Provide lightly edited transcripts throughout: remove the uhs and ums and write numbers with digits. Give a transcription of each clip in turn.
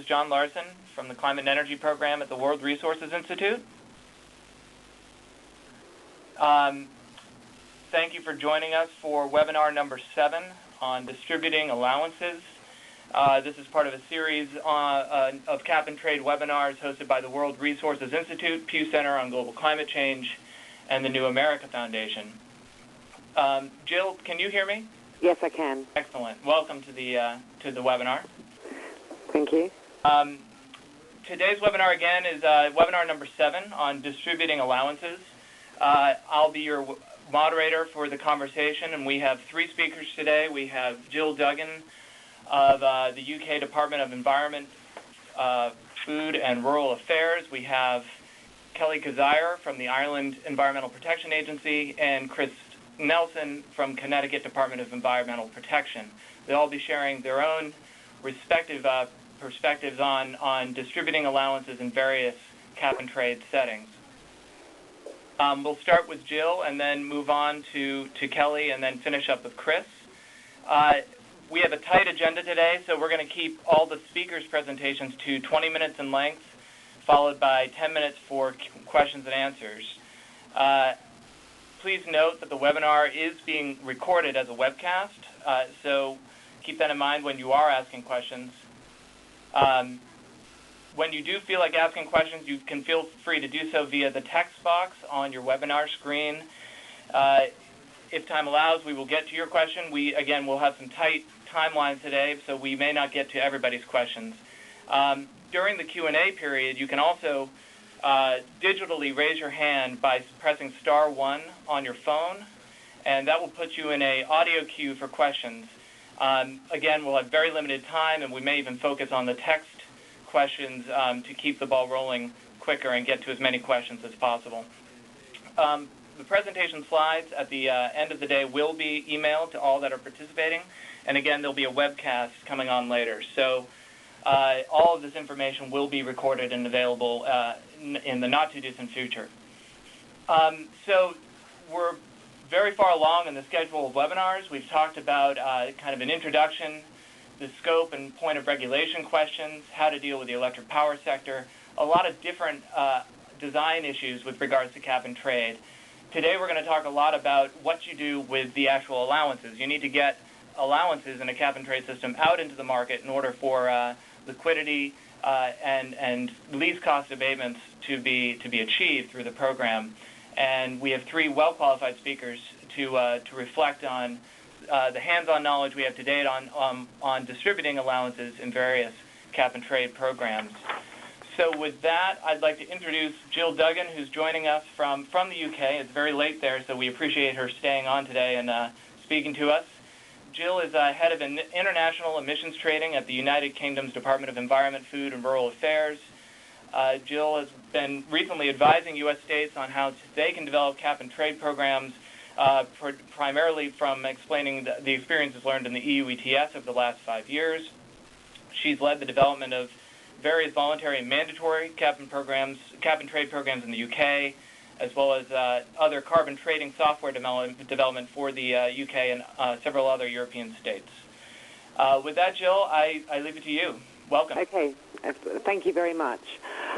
is John Larson from the Climate and Energy Program at the World Resources Institute. Thank you for joining us for webinar number 7 on distributing allowances. This is part of a series of cap-and-trade webinars hosted by the World Resources Institute, Pew Center on Global Climate Change, and the New America Foundation. Jill, can you hear me? Yes, I can. Excellent. Welcome to the webinar. Thank you. Today's webinar, again, is webinar number 7 on distributing allowances. I'll be your moderator for the conversation, and we have 3 speakers today. We have Jill Duggan of the UK Department of Environment, Food and Rural Affairs. We have Kelly Kazire from the Ireland Environmental Protection Agency, and Chris Nelson from Connecticut Department of Environmental Protection. They'll all be sharing their own respective perspectives on distributing allowances in various cap-and-trade settings. We'll start with Jill and then move on to Kelly and then finish up with Chris. We have a tight agenda today, so we're going to keep all the speakers' presentations to 20 minutes in length, followed by 10 minutes for questions and answers. Please note that the webinar is being recorded as a webcast, so keep that in mind when you are asking questions. When you do feel like asking questions, you can feel free to do so via the text box on your webinar screen. If time allows, we will get to your question. We, again, will have some tight timelines today, so we may not get to everybody's questions. During the Q&A period, you can also digitally raise your hand by pressing *1 on your phone, and that will put you in an audio queue for questions. Again, we'll have very limited time, and we may even focus on the text questions to keep the ball rolling quicker and get to as many questions as possible. The presentation slides at the end of the day will be emailed to all that are participating, and again, there'll be a webcast coming on later. So all of this information will be recorded and available in the not-too-distant future. So we're very far along in the schedule of webinars. We've talked about kind of an introduction, the scope and point of regulation questions, how to deal with the electric power sector, a lot of different design issues with regards to cap and trade. Today we're going to talk a lot about what you do with the actual allowances. You need to get allowances in a cap and trade system out into the market in order for liquidity and least cost abatements to be achieved through the program. And we have 3 well-qualified speakers to reflect on the hands-on knowledge we have to date on distributing allowances in various cap-and-trade programs. So with that, I'd like to introduce Jill Duggan, who's joining us from the UK. It's very late there, so we appreciate her staying on today and speaking to us. Jill is head of international emissions trading at the United Kingdom's Department of Environment, Food and Rural Affairs. Jill has been recently advising U.S. states on how they can develop cap-and-trade programs, primarily from explaining the experiences learned in the EU ETS over the last 5 years. She's led the development of various voluntary and mandatory cap-and-trade programs in the UK, as well as other carbon trading software development for the UK and several other European states. With that, Jill, I leave it to you. Welcome. Okay. Thank you very much.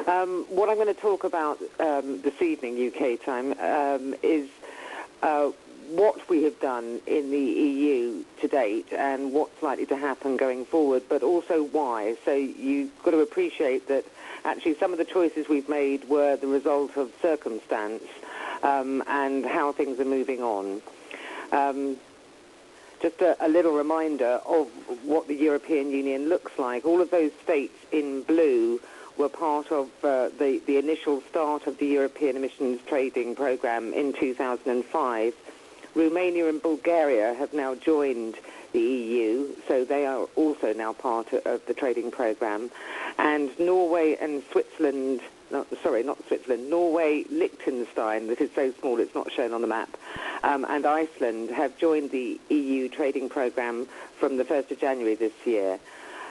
What I'm going to talk about this evening, UK time, is what we have done in the EU to date and what's likely to happen going forward, but also why. So you've got to appreciate that actually some of the choices we've made were the result of circumstance and how things are moving on. Just a little reminder of what the European Union looks like. All of those states in blue were part of the initial start of the European Emissions Trading Programme in 2005. Romania and Bulgaria have now joined the EU, so they are also now part of the trading programme. And Norway and Switzerland, Norway, Liechtenstein, that is so small it's not shown on the map, and Iceland have joined the EU trading programme from the 1st of January this year.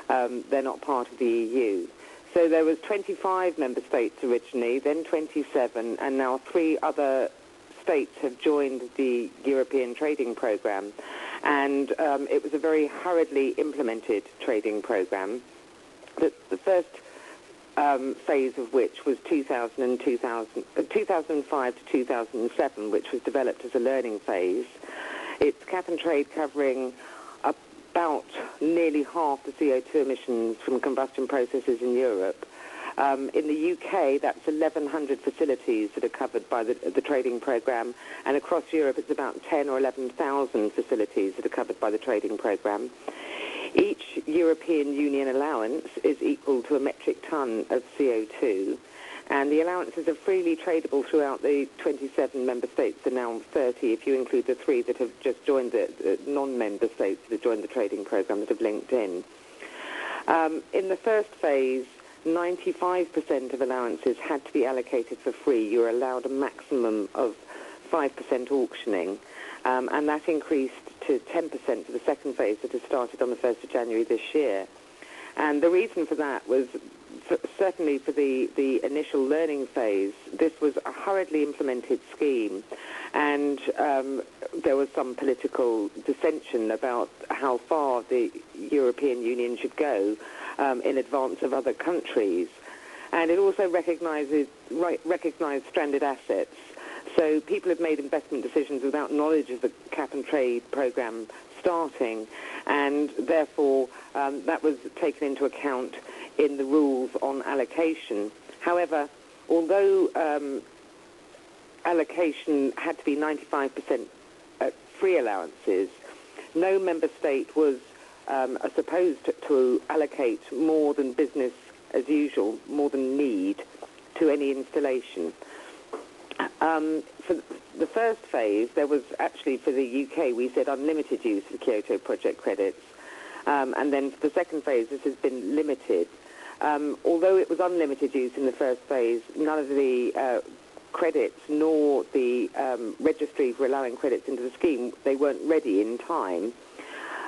They're not part of the EU. So there was 25 member states originally, then 27, and now 3 other states have joined the European trading programme. And it was a very hurriedly implemented trading programme. The first phase of which was 2005 to 2007, which was developed as a learning phase. It's cap and trade covering about nearly half the CO2 emissions from combustion processes in Europe. In the UK, that's 1,100 facilities that are covered by the trading programme, and across Europe it's about 10 or 11,000 facilities that are covered by the trading programme. Each European Union allowance is equal to a metric tonne of CO2, and the allowances are freely tradable throughout the 27 member states, and now 30 if you include the 3 that have just joined the non-member states that have joined the trading programme that have linked in. In the first phase, 95% of allowances had to be allocated for free. You're allowed a maximum of 5% auctioning, and that increased to 10% for the second phase that has started on the 1st of January this year. And the reason for that was certainly for the initial learning phase. This was a hurriedly implemented scheme, and there was some political dissension about how far the European Union should go in advance of other countries. And it also recognised stranded assets. So people have made investment decisions without knowledge of the cap and trade programme starting, and therefore that was taken into account in the rules on allocation. However, although allocation had to be 95% free allowances, no member state was supposed to allocate more than business as usual, more than need, to any installation. For the first phase, there was actually, for the UK, we said unlimited use of Kyoto project credits. And then for the second phase, this has been limited. Although it was unlimited use in the first phase, none of the credits nor the registry for allowing credits into the scheme, they weren't ready in time.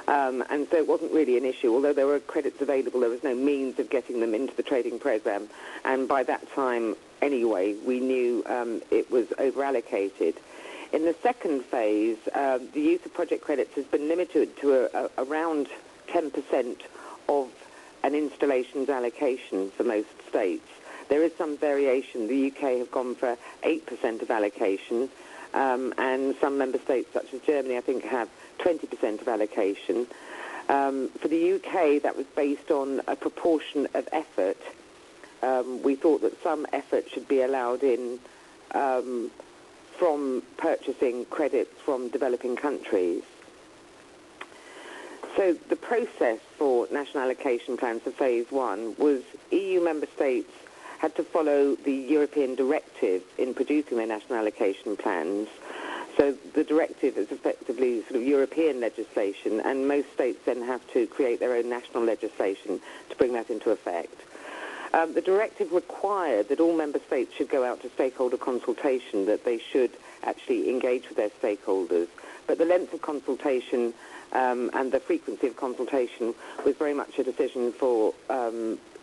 And so it wasn't really an issue. Although there were credits available, there was no means of getting them into the trading programme. And by that time, anyway, we knew it was over-allocated. In the second phase, the use of project credits has been limited to around 10% of an installation's allocation for most states. There is some variation. The UK have gone for 8% of allocation, and some member states, such as Germany, I think, have 20% of allocation. For the UK, that was based on a proportion of effort. We thought that some effort should be allowed in from purchasing credits from developing countries. So the process for national allocation plans for Phase 1 was EU member states had to follow the European directive in producing their national allocation plans. So the directive is effectively sort of European legislation, and most states then have to create their own national legislation to bring that into effect. The directive required that all member states should go out to stakeholder consultation, that they should actually engage with their stakeholders. But the length of consultation and the frequency of consultation was very much a decision for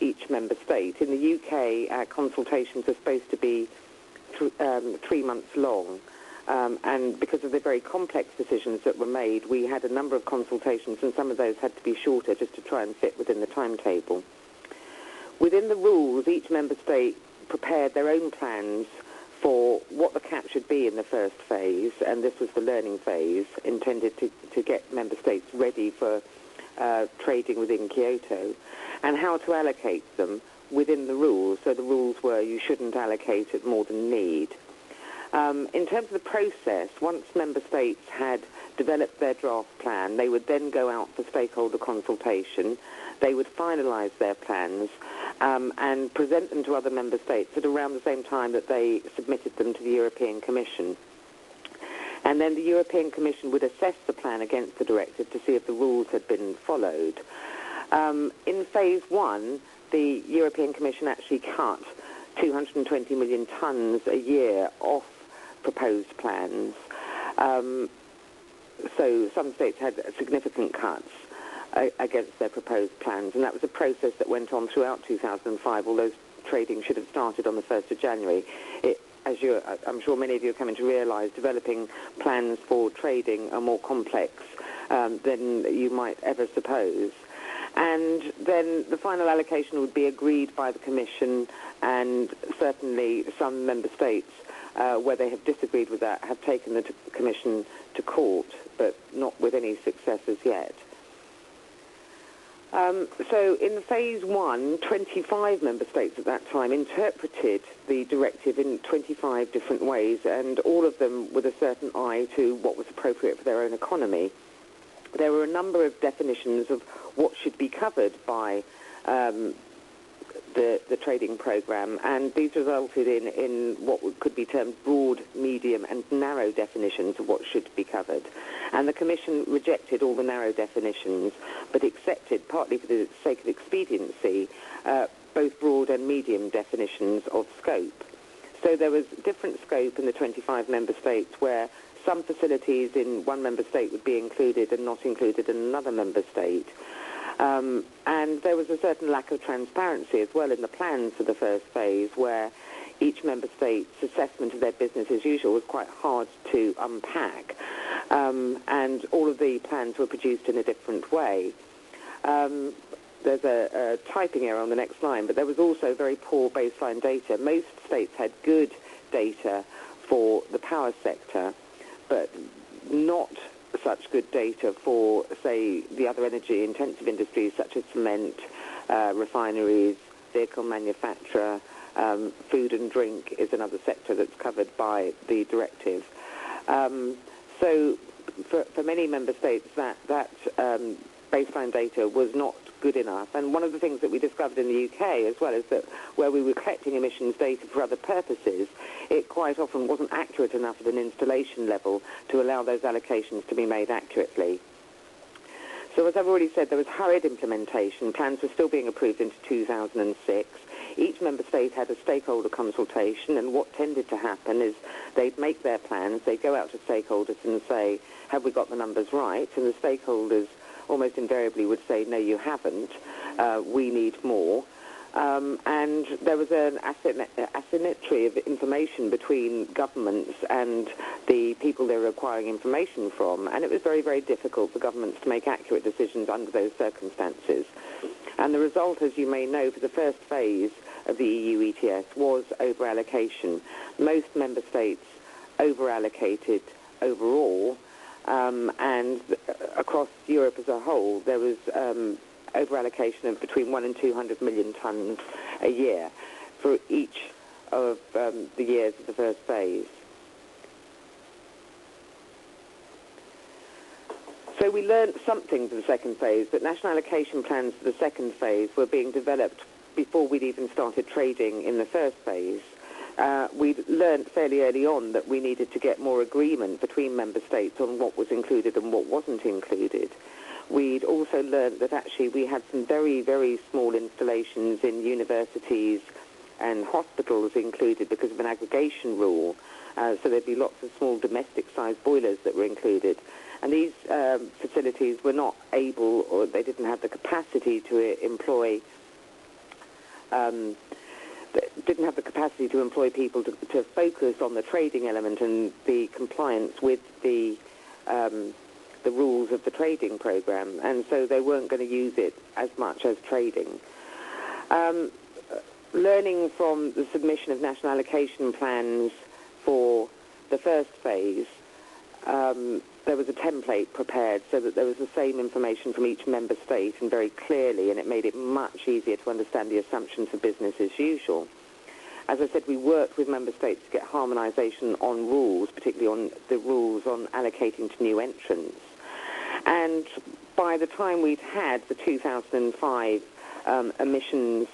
each member state. In the UK, our consultations are supposed to be 3 months long. And because of the very complex decisions that were made, we had a number of consultations, and some of those had to be shorter just to try and fit within the timetable. Within the rules, each member state prepared their own plans for what the cap should be in the first phase, and this was the learning phase, intended to get member states ready for trading within Kyoto, and how to allocate them within the rules. So the rules were you shouldn't allocate at more than need. In terms of the process, once member states had developed their draft plan, they would then go out for stakeholder consultation. They would finalise their plans and present them to other member states at around the same time that they submitted them to the European Commission. And then the European Commission would assess the plan against the directive to see if the rules had been followed. In Phase 1, the European Commission actually cut 220 million tonnes a year off proposed plans. So some states had significant cuts against their proposed plans, and that was a process that went on throughout 2005, although trading should have started on the 1st of January. I'm sure many of you are coming to realise, developing plans for trading are more complex than you might ever suppose. And then the final allocation would be agreed by the Commission, and certainly some member states, where they have disagreed with that, have taken the Commission to court, but not with any success as yet. So in phase 1, 25 member states at that time interpreted the directive in 25 different ways, and all of them with a certain eye to what was appropriate for their own economy. There were a number of definitions of what should be covered by the trading program, and these resulted in what could be termed broad, medium and narrow definitions of what should be covered. And the Commission rejected all the narrow definitions, but accepted, partly for the sake of expediency, both broad and medium definitions of scope. So there was different scope in the 25 member states, where some facilities in one member state would be included and not included in another member state. And there was a certain lack of transparency as well in the plans for the first phase, where each member state's assessment of their business as usual was quite hard to unpack. And all of the plans were produced in a different way. There's a typing error on the next line, but there was also very poor baseline data. Most states had good data for the power sector, but not such good data for, say, the other energy-intensive industries such as cement, refineries, vehicle manufacture, food and drink is another sector that's covered by the directive. So for many member states, that baseline data was not good enough. And one of the things that we discovered in the UK as well is that where we were collecting emissions data for other purposes, it quite often wasn't accurate enough at an installation level to allow those allocations to be made accurately. So as I've already said, there was hurried implementation. Plans were still being approved into 2006. Each member state had a stakeholder consultation, and what tended to happen is they'd make their plans, they'd go out to stakeholders and say, have we got the numbers right? And the stakeholders almost invariably would say, no, you haven't, we need more. And there was an asymmetry of information between governments and the people they were acquiring information from, and it was very, very difficult for governments to make accurate decisions under those circumstances. And the result, as you may know, for the first phase of the EU ETS was over-allocation. Most member states over-allocated overall, and across Europe as a whole, there was over-allocation of between 1 and 200 million tonnes a year for each of the years of the first phase. So we learned something for the second phase, but national allocation plans for the second phase were being developed before we'd even started trading in the first phase. We'd learned fairly early on that we needed to get more agreement between member states on what was included and what wasn't included. We'd also learned that actually we had some very, very small installations in universities and hospitals included because of an aggregation rule. So there'd be lots of small domestic-sized boilers that were included. And these facilities were not able, or they didn't have the capacity to employ people to focus on the trading element and the compliance with the rules of the trading program, and so they weren't going to use it as much as trading. Learning from the submission of national allocation plans for the first phase, there was a template prepared so that there was the same information from each member state and very clearly, and it made it much easier to understand the assumptions for business as usual. As I said, we worked with member states to get harmonisation on rules, particularly on the rules on allocating to new entrants. And by the time we'd had the 2005 emissions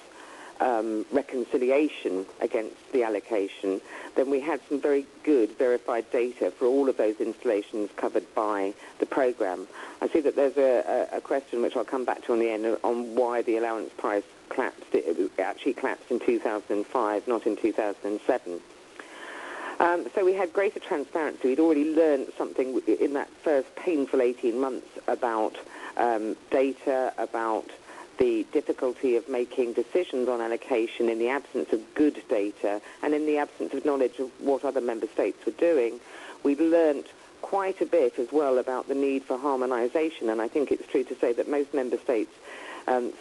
reconciliation against the allocation, then we had some very good verified data for all of those installations covered by the programme. I see that there's a question which I'll come back to on the end on why the allowance price collapsed. It actually collapsed in 2005, not in 2007. So we had greater transparency. We'd already learned something in that first painful 18 months about data, about the difficulty of making decisions on allocation in the absence of good data and in the absence of knowledge of what other member states were doing. We've learnt quite a bit as well about the need for harmonisation, and I think it's true to say that most member states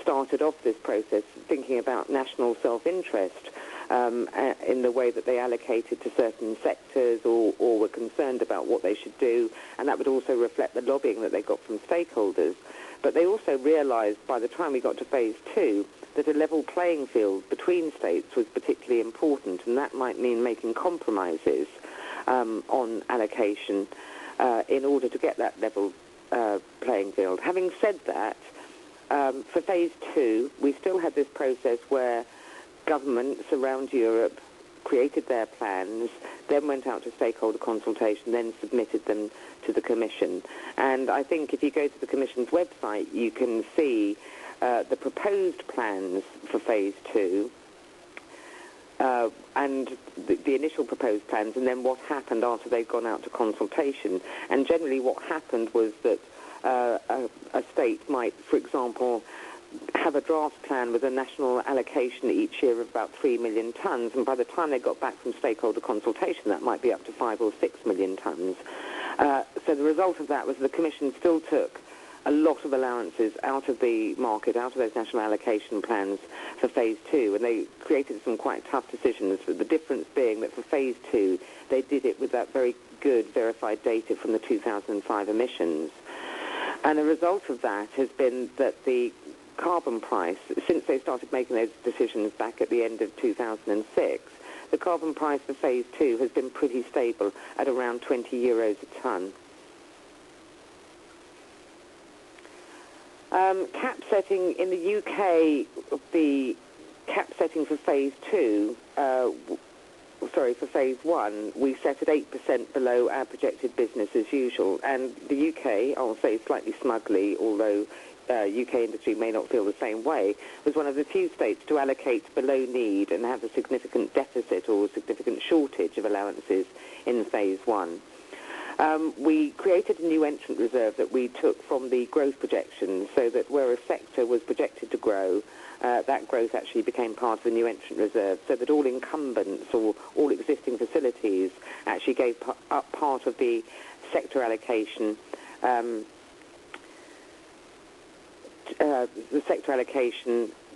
started off this process thinking about national self-interest in the way that they allocated to certain sectors or were concerned about what they should do, and that would also reflect the lobbying that they got from stakeholders. But they also realised by the time we got to phase 2 that a level playing field between states was particularly important, and that might mean making compromises on allocation in order to get that level playing field. Having said that, for phase 2, we still had this process where governments around Europe created their plans, then went out to stakeholder consultation, then submitted them to the Commission. And I think if you go to the Commission's website, you can see the proposed plans for phase 2, and the initial proposed plans, and then what happened after they'd gone out to consultation. And generally what happened was that a state might, for example, have a draft plan with a national allocation each year of about 3 million tonnes, and by the time they got back from stakeholder consultation, that might be up to 5 or 6 million tonnes. So the result of that was the Commission still took a lot of allowances out of the market, out of those national allocation plans for phase 2, and they created some quite tough decisions, the difference being that for phase 2, they did it with that very good verified data from the 2005 emissions. And the result of that has been that the carbon price, since they started making those decisions back at the end of 2006, the carbon price for phase 2 has been pretty stable at around 20 euros a tonne. Cap setting in the UK, the cap setting for phase 2, for phase 1, we set at 8% below our projected business as usual. And the UK, I'll say slightly smugly, although UK industry may not feel the same way, was one of the few states to allocate below need and have a significant deficit or significant shortage of allowances in phase 1. We created a new entrant reserve that we took from the growth projections, so that where a sector was projected to grow, that growth actually became part of the new entrant reserve, so that all incumbents or all existing facilities actually gave up part of the sector allocation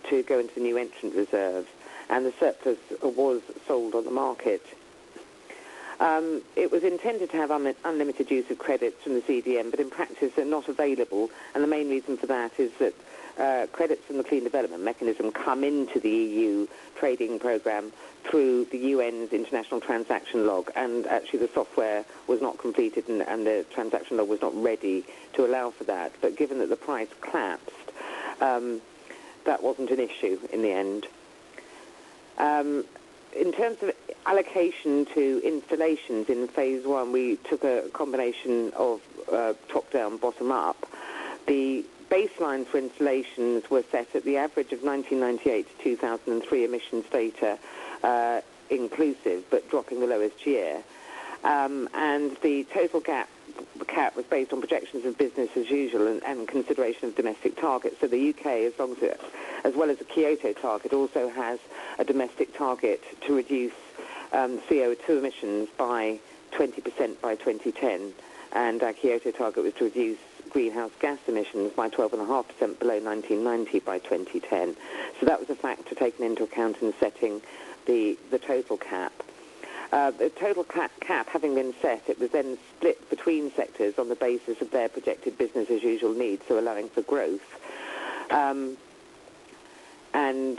to go into the new entrant reserve, and the surplus was sold on the market. It was intended to have unlimited use of credits from the CDM, but in practice they're not available, and the main reason for that is that credits from the Clean Development Mechanism come into the EU trading programme through the UN's International Transaction Log, and actually the software was not completed and the transaction log was not ready to allow for that. But given that the price collapsed, that wasn't an issue in the end. In terms of allocation to installations in phase 1, we took a combination of top-down, bottom-up. The baselines for installations were set at the average of 1998 to 2003 emissions data inclusive, but dropping the lowest year. And the total cap was based on projections of business as usual and consideration of domestic targets. So the UK, as well as the Kyoto target, also has a domestic target to reduce CO2 emissions by 20% by 2010, and our Kyoto target was to reduce greenhouse gas emissions by 12.5% below 1990 by 2010. So that was a factor taken into account in setting the total cap. The total cap having been set, it was then split between sectors on the basis of their projected business as usual needs, so allowing for growth. And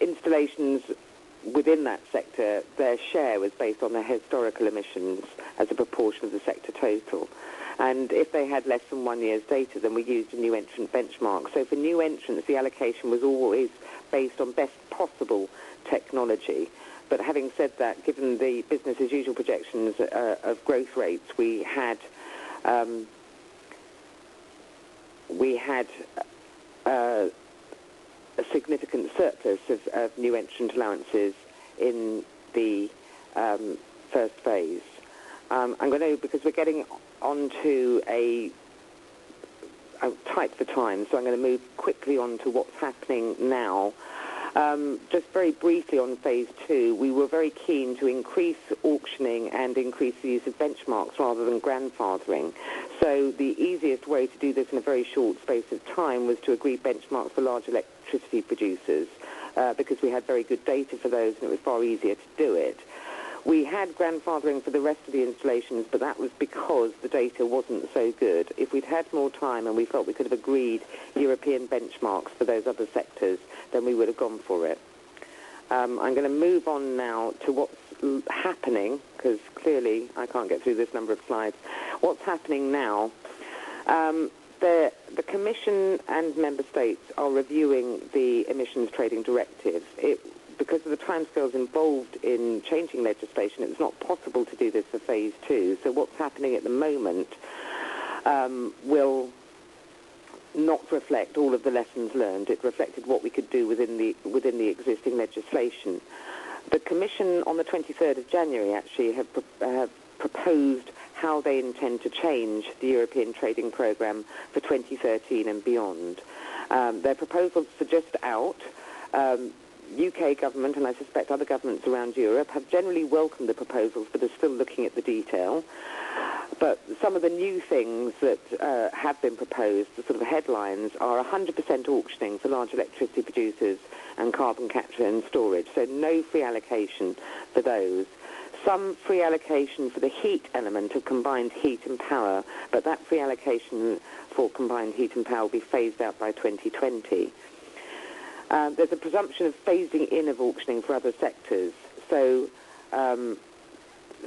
installations within that sector, their share was based on their historical emissions as a proportion of the sector total. And if they had less than 1 year's data, then we used a new entrant benchmark. So for new entrants, the allocation was always based on best possible technology. But having said that, given the business as usual projections of growth rates, we had a significant surplus of new entrant allowances in the first phase. I'm going to, because we're getting onto I'm tight for time, so I'm going to move quickly on to what's happening now. Just very briefly on phase 2, we were very keen to increase auctioning and increase the use of benchmarks rather than grandfathering. So the easiest way to do this in a very short space of time was to agree benchmarks for large electricity producers because we had very good data for those and it was far easier to do it. We had grandfathering for the rest of the installations, but that was because the data wasn't so good. If we'd had more time and we felt we could have agreed European benchmarks for those other sectors, then we would have gone for it. I'm going to move on now to what's happening, because clearly I can't get through this number of slides. What's happening now? The Commission and Member States are reviewing the Emissions Trading Directive. Because of the timescales involved in changing legislation, it's not possible to do this for Phase 2. So what's happening at the moment will not reflect all of the lessons learned. It reflected what we could do within the existing legislation. The Commission on the 23rd of January actually have proposed how they intend to change the European Trading Programme for 2013 and beyond. Their proposals are just out. UK government, and I suspect other governments around Europe, have generally welcomed the proposals, but are still looking at the detail. But some of the new things that have been proposed, the sort of headlines, are 100% auctioning for large electricity producers and carbon capture and storage, so no free allocation for those. Some free allocation for the heat element of combined heat and power, but that free allocation for combined heat and power will be phased out by 2020. There's a presumption of phasing in of auctioning for other sectors. So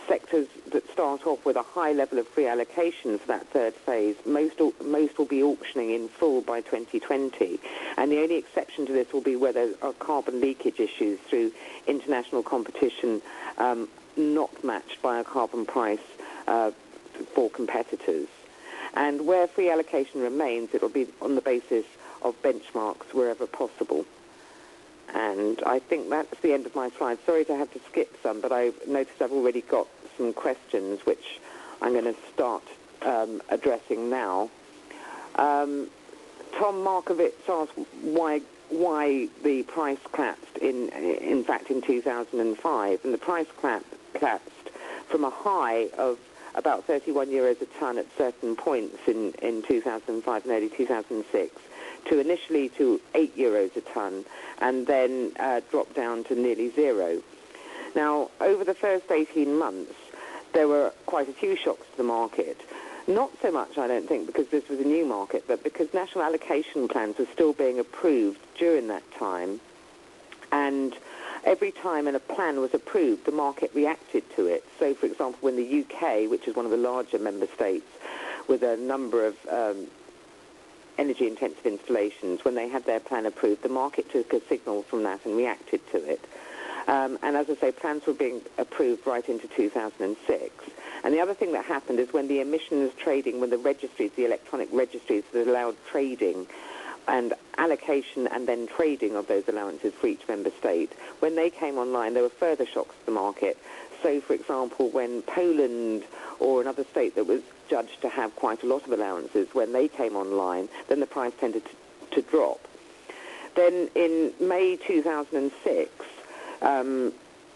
sectors that start off with a high level of free allocation for that third phase, most will be auctioning in full by 2020. And the only exception to this will be where there are carbon leakage issues through international competition not matched by a carbon price for competitors. And where free allocation remains, it will be on the basis of benchmarks wherever possible. And I think that's the end of my slide. Sorry to have to skip some, but I noticed I've already got some questions which I'm going to start addressing now. Tom Markovitz asked why the price collapsed in fact in 2005, and the price collapsed from a high of about 31 euros a tonne at certain points in 2005 and early 2006 to initially to 8 euros a tonne and then dropped down to nearly zero. Now, over the first 18 months, there were quite a few shocks to the market. Not so much, I don't think, because this was a new market, but because national allocation plans were still being approved during that time. And every time a plan was approved, the market reacted to it. So, for example, when the UK, which is one of the larger member states with a number of energy-intensive installations, when they had their plan approved, the market took a signal from that and reacted to it. And as I say, plans were being approved right into 2006. And the other thing that happened is when the emissions trading, when the registries, the electronic registries that allowed trading and allocation and then trading of those allowances for each member state, when they came online, there were further shocks to the market. So, for example, when Poland or another state that was judged to have quite a lot of allowances, when they came online, then the price tended to drop. Then in May 2006,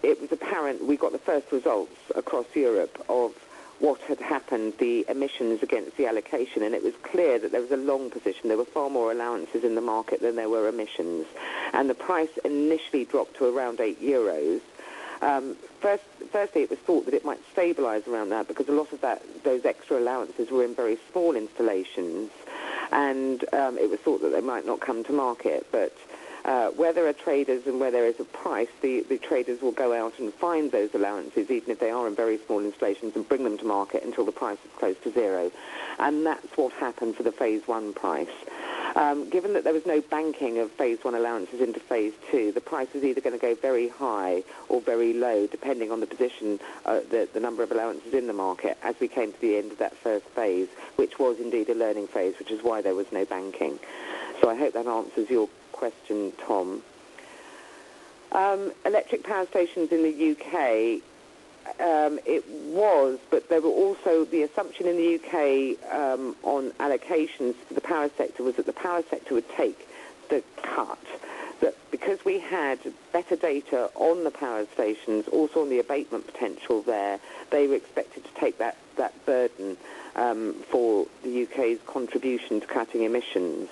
it was apparent, we got the first results across Europe of what had happened, the emissions against the allocation, and it was clear that there was a long position. There were far more allowances in the market than there were emissions. And the price initially dropped to around 8 euros. Firstly, it was thought that it might stabilise around that because a lot of those extra allowances were in very small installations, and it was thought that they might not come to market. But where there are traders and where there is a price, the traders will go out and find those allowances, even if they are in very small installations, and bring them to market until the price is close to zero. And that's what happened for the Phase 1 price. Given that there was no banking of Phase 1 allowances into Phase 2, the price was either going to go very high or very low, depending on the position, the number of allowances in the market, as we came to the end of that first phase, which was indeed a learning phase, which is why there was no banking. So I hope that answers your question, Tom. Electric power stations in the UK, it was, but there were also, the assumption in the UK on allocations for the power sector was that the power sector would take the cut, that because we had better data on the power stations, also on the abatement potential there, they were expected to take that that burden for the UK's contribution to cutting emissions.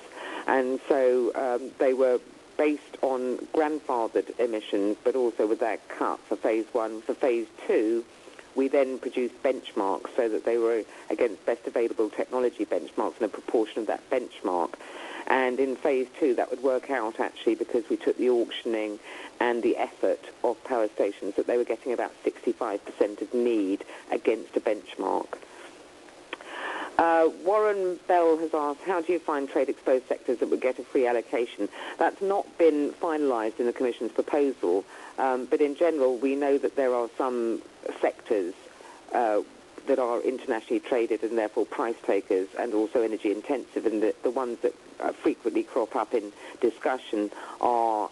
And so they were based on grandfathered emissions, but also with that cut for phase 1. For phase 2, we then produced benchmarks so that they were against best available technology benchmarks and a proportion of that benchmark. And in phase 2, that would work out, actually, because we took the auctioning and the effort of power stations, that they were getting about 65% of need against a benchmark. Warren Bell has asked, how do you find trade-exposed sectors that would get a free allocation? That's not been finalised in the Commission's proposal, but in general, we know that there are some sectors that are internationally traded and therefore price takers and also energy intensive, and the ones that frequently crop up in discussion are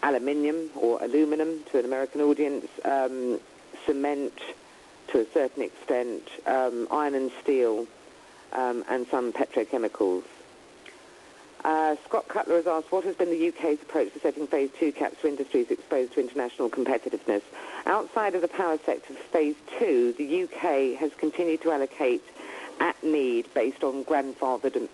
aluminium or aluminum to an American audience, cement to a certain extent, iron and steel, and some petrochemicals. Scott Cutler has asked, what has been the UK's approach to setting phase 2 caps for industries exposed to international competitiveness? Outside of the power sector for phase 2, the UK has continued to allocate at need based on grandfathering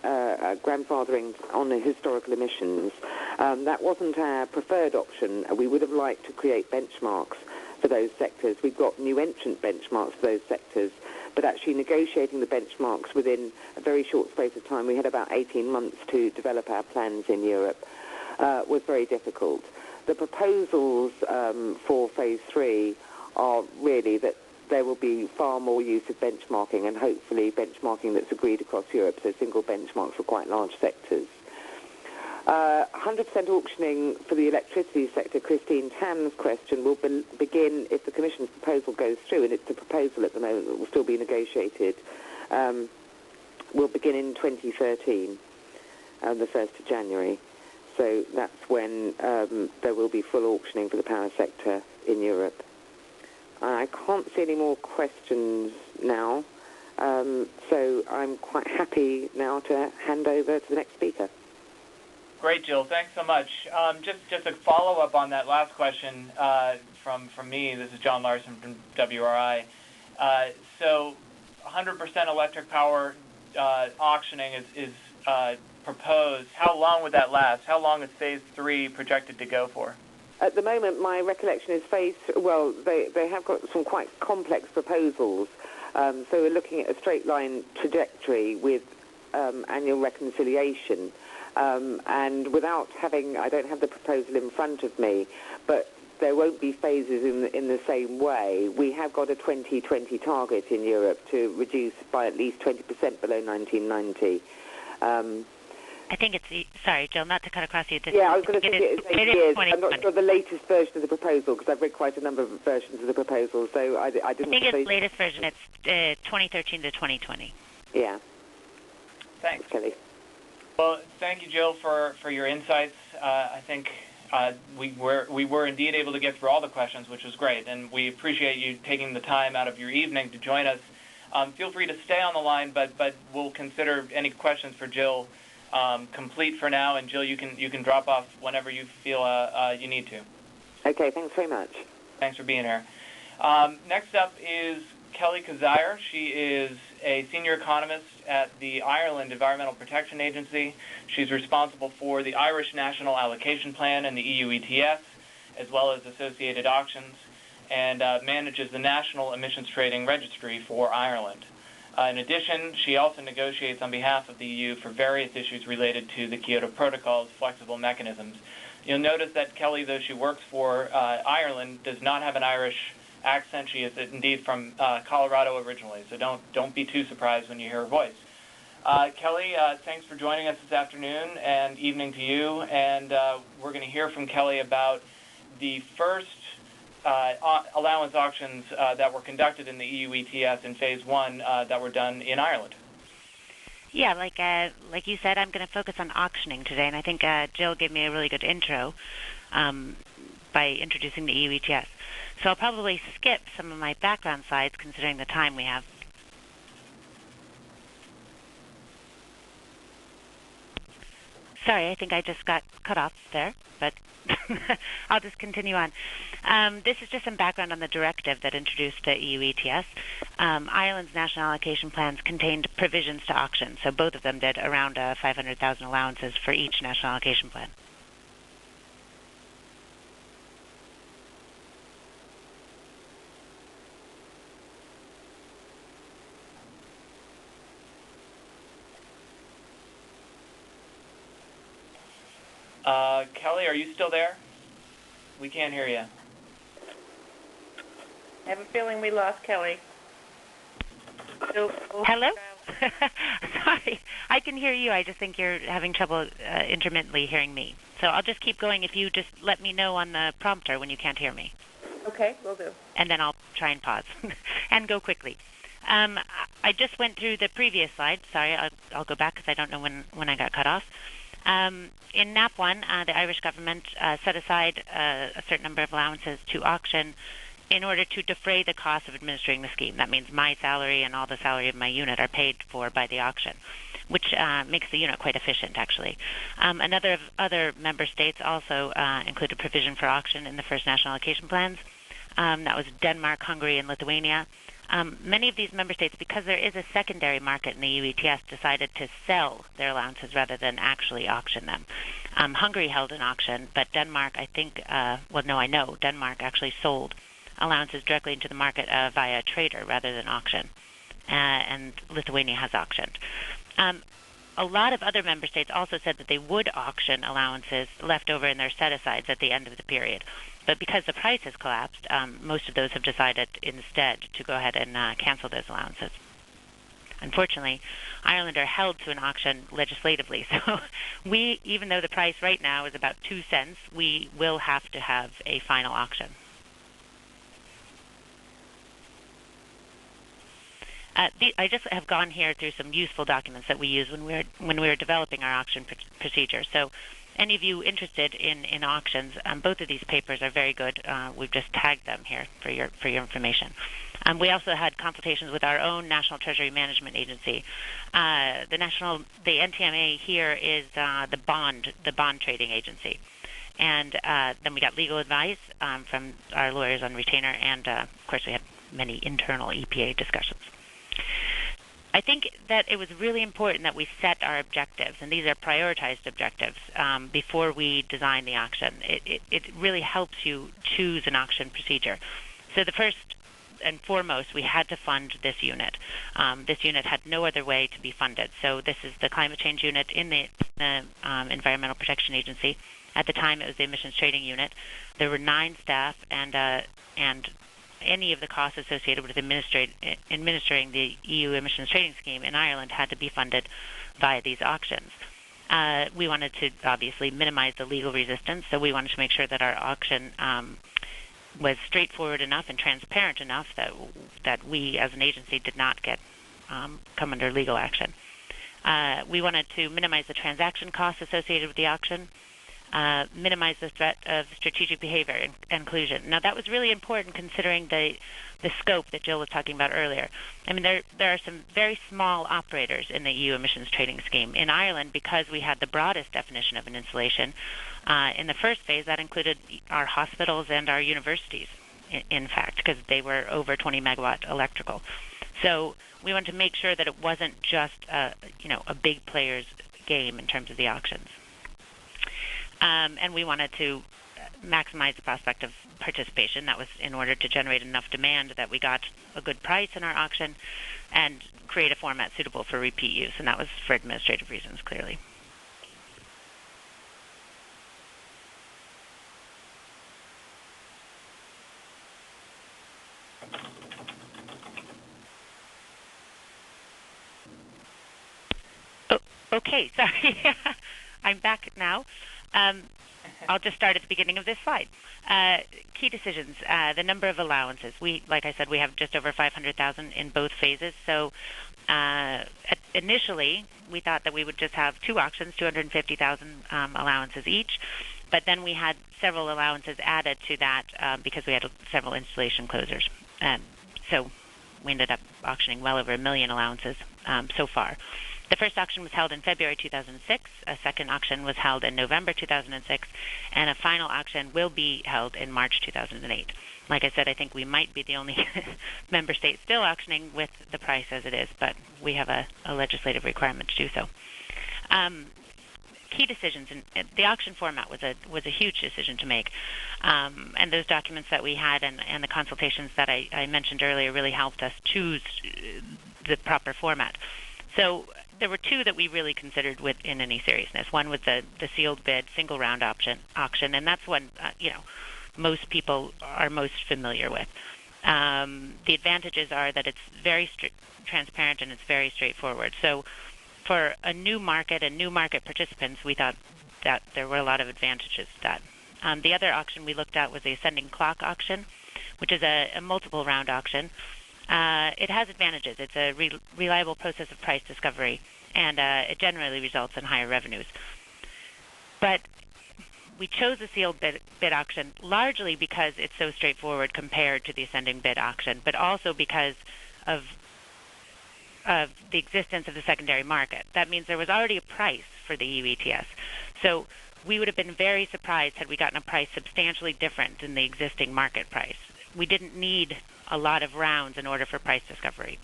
on the historical emissions. That wasn't our preferred option. We would have liked to create benchmarks for those sectors. We've got new entrant benchmarks for those sectors, but actually negotiating the benchmarks within a very short space of time, we had about 18 months to develop our plans in Europe, was very difficult. The proposals for phase 3 are really that there will be far more use of benchmarking, and hopefully benchmarking that's agreed across Europe, so single benchmarks for quite large sectors. 100% auctioning for the electricity sector, Christine Tam's question, will begin if the Commission's proposal goes through, and it's a proposal at the moment that will still be negotiated, will begin in 2013, the 1st of January. So that's when there will be full auctioning for the power sector in Europe. I can't see any more questions now, so I'm quite happy now to hand over to the next speaker. Great, Jill. Thanks so much. Just a follow-up on that last question from me. This is John Larson from WRI. So 100% electric power auctioning is proposed. How long would that last? How long is phase 3 projected to go for? At the moment, my recollection is they have got some quite complex proposals. So we're looking at a straight line trajectory with annual reconciliation. And without having, I don't have the proposal in front of me, but there won't be phases in the same way. We have got a 2020 target in Europe to reduce by at least 20% below 1990. I think it's, sorry, Jill, not to cut across you. I was going to say it's 8 years. I'm not sure the latest version of the proposal, because I've read quite a number of versions of the proposal, so I didn't... I think it's the latest version. It's 2013 to 2020. Yeah. Thanks. Kelly. Well, thank you, Jill, for your insights. I think we were indeed able to get through all the questions, which was great, and we appreciate you taking the time out of your evening to join us. Feel free to stay on the line, but we'll consider any questions for Jill complete for now, and Jill, you can drop off whenever you feel you need to. Okay, thanks very much. Thanks for being here. Next up is Kelly Kazire. She is a senior economist at the Ireland Environmental Protection Agency. She's responsible for the Irish National Allocation Plan and the EU ETS, as well as associated auctions, and manages the National Emissions Trading Registry for Ireland. In addition, she also negotiates on behalf of the EU for various issues related to the Kyoto Protocol's flexible mechanisms. You'll notice that Kelly, though she works for Ireland, does not have an Irish accent. She is indeed from Colorado originally, so don't be too surprised when you hear her voice. Kelly, thanks for joining us this afternoon and evening to you, and we're going to hear from Kelly about the first allowance auctions that were conducted in the EU ETS in Phase 1 that were done in Ireland. Yeah, like you said, I'm going to focus on auctioning today, and I think Jill gave me a really good intro by introducing the EU ETS. So I'll probably skip some of my background slides considering the time we have. Sorry, I think I just got cut off there, but I'll just continue on. This is just some background on the directive that introduced the EU ETS. Ireland's national allocation plans contained provisions to auction, so both of them did around 500,000 allowances for each national allocation plan. Kelly, are you still there? We can't hear you. I have a feeling we lost Kelly. Hello? Sorry, I can hear you. I just think you're having trouble intermittently hearing me. So I'll just keep going if you just let me know on the prompter when you can't hear me. Okay, will do. And then I'll try and pause and go quickly. I just went through the previous slide. Sorry, I'll go back because I don't know when I got cut off. In NAP 1, the Irish government set aside a certain number of allowances to auction in order to defray the cost of administering the scheme. That means my salary and all the salary of my unit are paid for by the auction, which makes the unit quite efficient, actually. Other member states also included provision for auction in the first national allocation plans. That was Denmark, Hungary, and Lithuania. Many of these member states, because there is a secondary market in the EU ETS, decided to sell their allowances rather than actually auction them. Hungary held an auction, but Denmark, I know Denmark actually sold allowances directly into the market via a trader rather than auction, and Lithuania has auctioned. A lot of other member states also said that they would auction allowances left over in their set-asides at the end of the period. But because the price has collapsed, most of those have decided instead to go ahead and cancel those allowances. Unfortunately, Ireland are held to an auction legislatively, so even though the price right now is about 2 cents, we will have to have a final auction. I just have gone here through some useful documents that we use when we were developing our auction procedure. So any of you interested in auctions, both of these papers are very good. We've just tagged them here for your information. We also had consultations with our own National Treasury Management Agency. The NTMA here is the bond trading agency. And then we got legal advice from our lawyers on retainer, and of course we had many internal EPA discussions. I think that it was really important that we set our objectives, and these are prioritized objectives, before we design the auction. It really helps you choose an auction procedure. So the first and foremost, we had to fund this unit. This unit had no other way to be funded. So this is the climate change unit in the Environmental Protection Agency. At the time, it was the emissions trading unit. There were 9 staff, and any of the costs associated with administering the EU emissions trading scheme in Ireland had to be funded via these auctions. We wanted to obviously minimize the legal resistance, so we wanted to make sure that our auction was straightforward enough and transparent enough that we as an agency did not come under legal action. We wanted to minimize the transaction costs associated with the auction, minimize the threat of strategic behavior and collusion. Now, that was really important considering the scope that Jill was talking about earlier. I mean, there are some very small operators in the EU emissions trading scheme. In Ireland, because we had the broadest definition of an installation, in the first phase, that included our hospitals and our universities, in fact, because they were over 20 megawatt electrical. So we wanted to make sure that it wasn't just a big player's game in terms of the auctions. And we wanted to maximize the prospect of participation. That was in order to generate enough demand that we got a good price in our auction and create a format suitable for repeat use. And that was for administrative reasons, clearly. Oh, okay, sorry. I'm back now. I'll just start at the beginning of this slide. Key decisions, the number of allowances. Like I said, we have just over 500,000 in both phases. So initially, we thought that we would just have 2 auctions, 250,000 allowances each. But then we had several allowances added to that because we had several installation closures. So we ended up auctioning well over 1 million allowances so far. The first auction was held in February 2006, a second auction was held in November 2006, and a final auction will be held in March 2008. Like I said, I think we might be the only member state still auctioning with the price as it is, but we have a legislative requirement to do so. Key decisions, and the auction format was a huge decision to make, and those documents that we had and the consultations that I mentioned earlier really helped us choose the proper format. So there were two that we really considered in any seriousness. One was the sealed bid single round auction, and that's one most people are most familiar with. The advantages are that it's very transparent and it's very straightforward. So for a new market and new market participants, we thought that there were a lot of advantages to that. The other auction we looked at was the ascending clock auction, which is a multiple round auction. It has advantages. It's a reliable process of price discovery, and it generally results in higher revenues. But we chose the sealed bid auction largely because it's so straightforward compared to the ascending bid auction, but also because of the existence of the secondary market. That means there was already a price for the EU ETS. So we would have been very surprised had we gotten a price substantially different than the existing market price. We didn't need a lot of rounds in order for price discovery.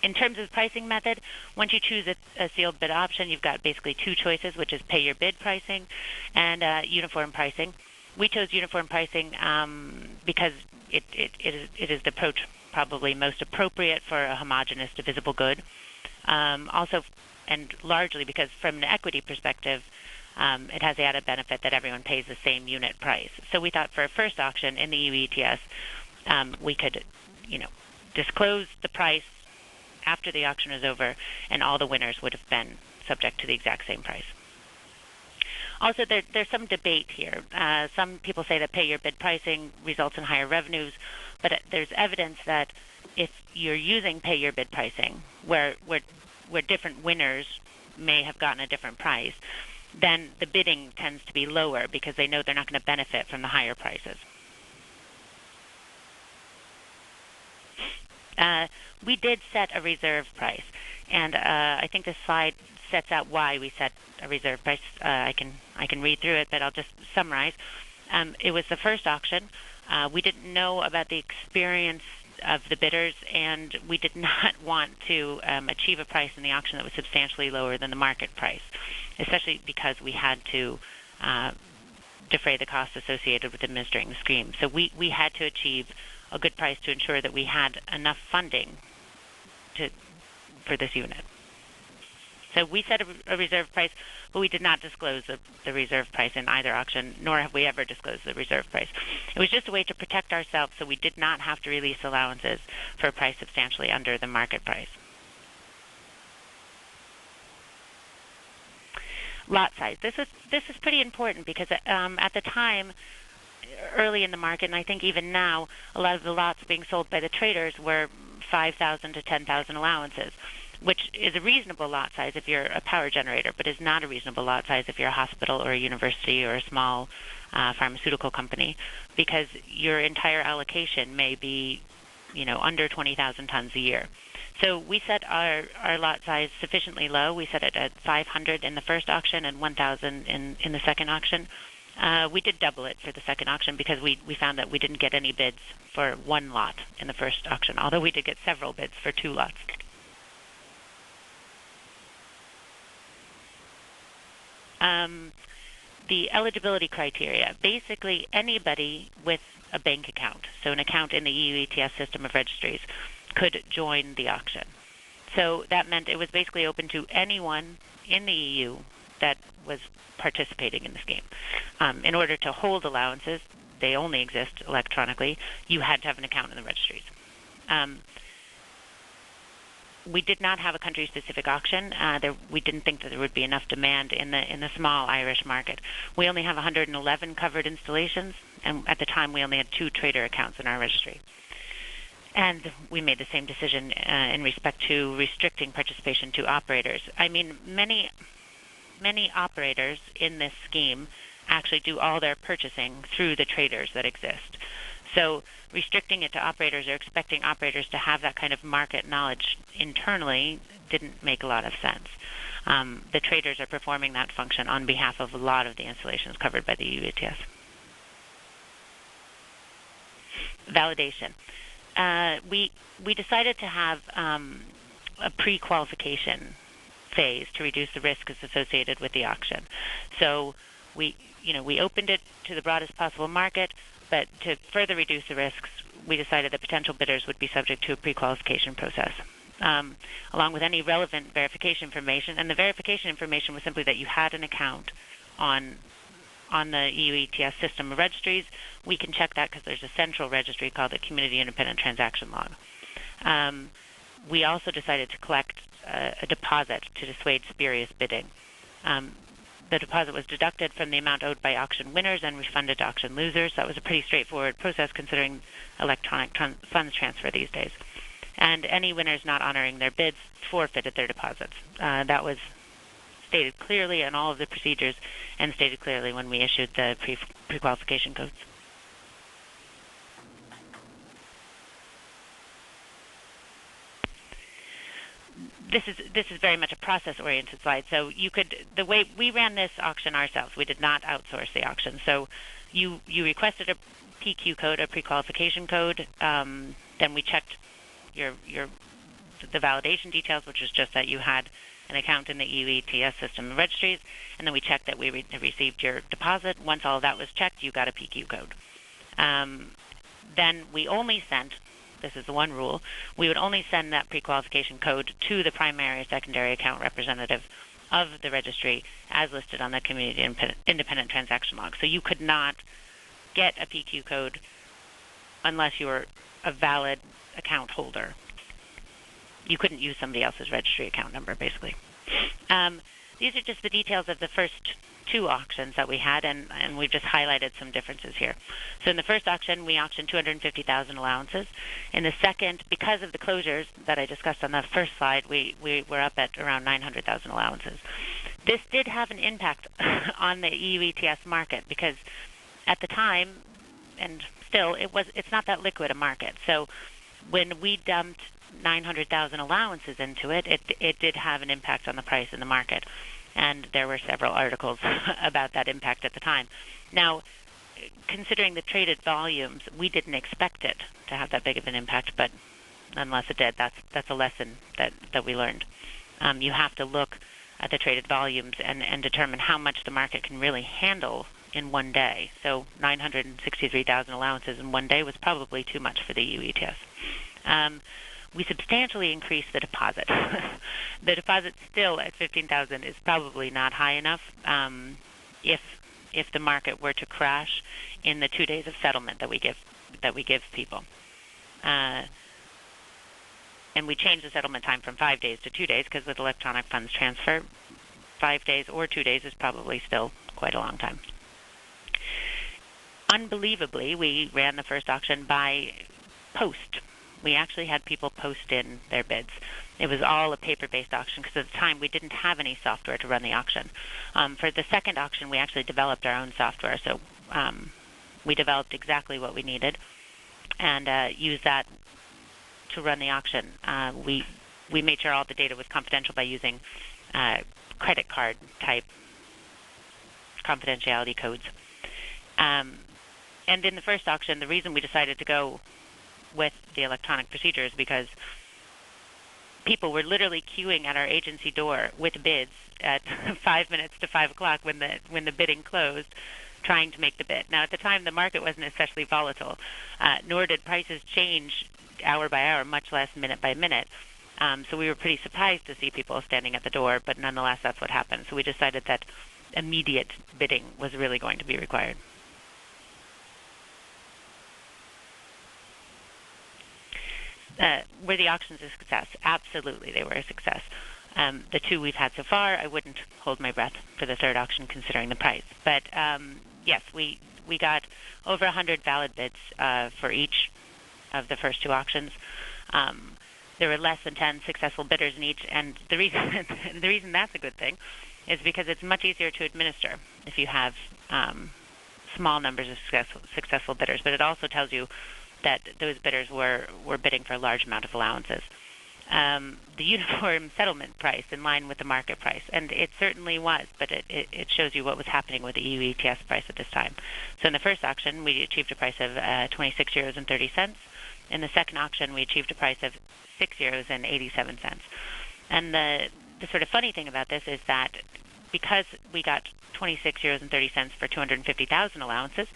In terms of the pricing method, once you choose a sealed bid option, you've got basically two choices, which is pay your bid pricing and uniform pricing. We chose uniform pricing because it is the approach probably most appropriate for a homogeneous divisible good. Also, and largely because from an equity perspective, it has the added benefit that everyone pays the same unit price. So we thought for a first auction in the EU ETS, we could, disclose the price after the auction was over, and all the winners would have been subject to the exact same price. Also, there's some debate here. Some people say that pay your bid pricing results in higher revenues, but there's evidence that if you're using pay your bid pricing, where different winners may have gotten a different price, then the bidding tends to be lower because they know they're not going to benefit from the higher prices. We did set a reserve price, and I think this slide sets out why we set a reserve price. I can read through it, but I'll just summarize. It was the first auction. We didn't know about the experience of the bidders, and we did not want to achieve a price in the auction that was substantially lower than the market price, especially because we had to defray the costs associated with administering the scheme. So we had to achieve a good price to ensure that we had enough funding for this unit. So we set a reserve price, but we did not disclose the reserve price in either auction, nor have we ever disclosed the reserve price. It was just a way to protect ourselves so we did not have to release allowances for a price substantially under the market price. Lot size. This is pretty important because at the time, early in the market, and I think even now, a lot of the lots being sold by the traders were 5,000 to 10,000 allowances, which is a reasonable lot size if you're a power generator, but is not a reasonable lot size if you're a hospital or a university or a small pharmaceutical company, because your entire allocation may be, under 20,000 tons a year. So we set our lot size sufficiently low. We set it at 500 in the first auction and 1,000 in the second auction. We did double it for the second auction because we found that we didn't get any bids for one lot in the first auction, although we did get several bids for two lots. The eligibility criteria. Basically, anybody with a bank account, so an account in the EU ETS system of registries, could join the auction. So that meant it was basically open to anyone in the EU that was participating in the scheme. In order to hold allowances, they only exist electronically, you had to have an account in the registries. We did not have a country-specific auction. We didn't think that there would be enough demand in the small Irish market. We only have 111 covered installations, and at the time we only had 2 trader accounts in our registry. And we made the same decision in respect to restricting participation to operators. I mean, many operators in this scheme actually do all their purchasing through the traders that exist. So restricting it to operators or expecting operators to have that kind of market knowledge internally didn't make a lot of sense. The traders are performing that function on behalf of a lot of the installations covered by the EU ETS. Validation. We decided to have a pre-qualification phase to reduce the risks associated with the auction. So we opened it to the broadest possible market, but to further reduce the risks, we decided that potential bidders would be subject to a pre-qualification process, along with any relevant verification information. And the verification information was simply that you had an account on the EU ETS system of registries. We can check that because there's a central registry called the Community Independent Transaction Log. We also decided to collect a deposit to dissuade spurious bidding. The deposit was deducted from the amount owed by auction winners and refunded to auction losers. That was a pretty straightforward process considering electronic funds transfer these days. And any winners not honoring their bids forfeited their deposits. That was stated clearly in all of the procedures and stated clearly when we issued the pre-qualification codes. This is very much a process-oriented slide. So the way we ran this auction ourselves, we did not outsource the auction. So you requested a PQ code, a pre-qualification code. Then we checked the validation details, which was just that you had an account in the EU ETS system of registries, and then we checked that we received your deposit. Once all of that was checked, you got a PQ code. Then we only sent, this is the one rule, we would only send that pre-qualification code to the primary or secondary account representative of the registry as listed on the Community Independent Transaction Log. So you could not get a PQ code unless you were a valid account holder. You couldn't use somebody else's registry account number, basically. These are just the details of the first two auctions that we had, and we've just highlighted some differences here. So in the first auction, we auctioned 250,000 allowances. In the second, because of the closures that I discussed on the first slide, we were up at around 900,000 allowances. This did have an impact on the EU ETS market because at the time, and still, it's not that liquid a market. So when we dumped 900,000 allowances into it, it did have an impact on the price in the market. And there were several articles about that impact at the time. Now, considering the traded volumes, we didn't expect it to have that big of an impact, but nonetheless it did. That's a lesson that we learned. You have to look at the traded volumes and determine how much the market can really handle in one day. So 963,000 allowances in one day was probably too much for the EU ETS. We substantially increased the deposit. The deposit still at 15,000 is probably not high enough if the market were to crash in the 2 days of settlement that we give people. And we changed the settlement time from 5 days to 2 days because with electronic funds transfer, 5 days or 2 days is probably still quite a long time. Unbelievably, we ran the first auction by post. We actually had people post in their bids. It was all a paper-based auction because at the time we didn't have any software to run the auction. For the second auction, we actually developed our own software. So we developed exactly what we needed and used that to run the auction. We made sure all the data was confidential by using credit card type confidentiality codes. And in the first auction, the reason we decided to go with the electronic procedure is because people were literally queuing at our agency door with bids at 5 minutes to 5 o'clock when the bidding closed, trying to make the bid. Now, at the time, the market wasn't especially volatile, nor did prices change hour by hour, much less minute by minute. So we were pretty surprised to see people standing at the door, but nonetheless, that's what happened. So we decided that immediate bidding was really going to be required. Were the auctions a success? Absolutely, they were a success. The two we've had so far, I wouldn't hold my breath for the third auction considering the price. But yes, we got over 100 valid bids for each of the first two auctions. There were less than 10 successful bidders in each, and the reason that's a good thing is because it's much easier to administer if you have small numbers of successful bidders, but it also tells you that those bidders were bidding for a large amount of allowances. The uniform settlement price in line with the market price, and it certainly was, but it shows you what was happening with the EU ETS price at this time. So in the first auction, we achieved a price of €26.30. In the second auction, we achieved a price of €6.87. And the sort of funny thing about this is that because we got €26.30 for 250,000 allowances,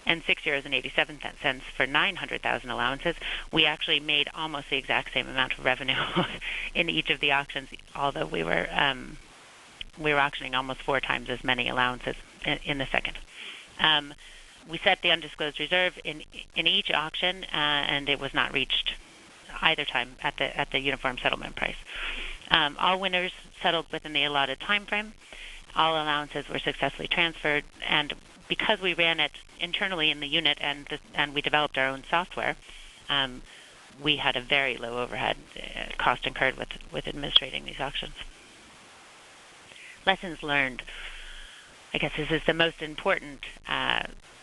and €6.87 for 900,000 allowances, we actually made almost the exact same amount of revenue in each of the auctions, although we were auctioning almost 4 times as many allowances in the second. We set the undisclosed reserve in each auction, and it was not reached either time at the uniform settlement price. All winners settled within the allotted time frame. All allowances were successfully transferred, and because we ran it internally in the unit and we developed our own software, we had a very low overhead cost incurred with administrating these auctions. Lessons learned. I guess this is the most important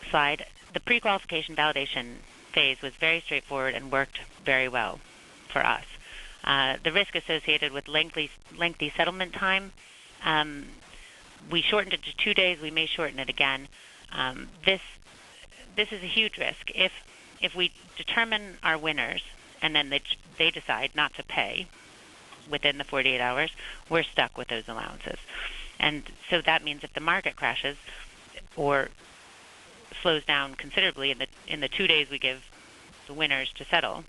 slide. The pre-qualification validation phase was very straightforward and worked very well for us. The risk associated with lengthy settlement time, we shortened it to 2 days. We may shorten it again. This is a huge risk. If we determine our winners and then they decide not to pay within the 48 hours, we're stuck with those allowances. And so that means if the market crashes or slows down considerably in the 2 days we give the winners to settle,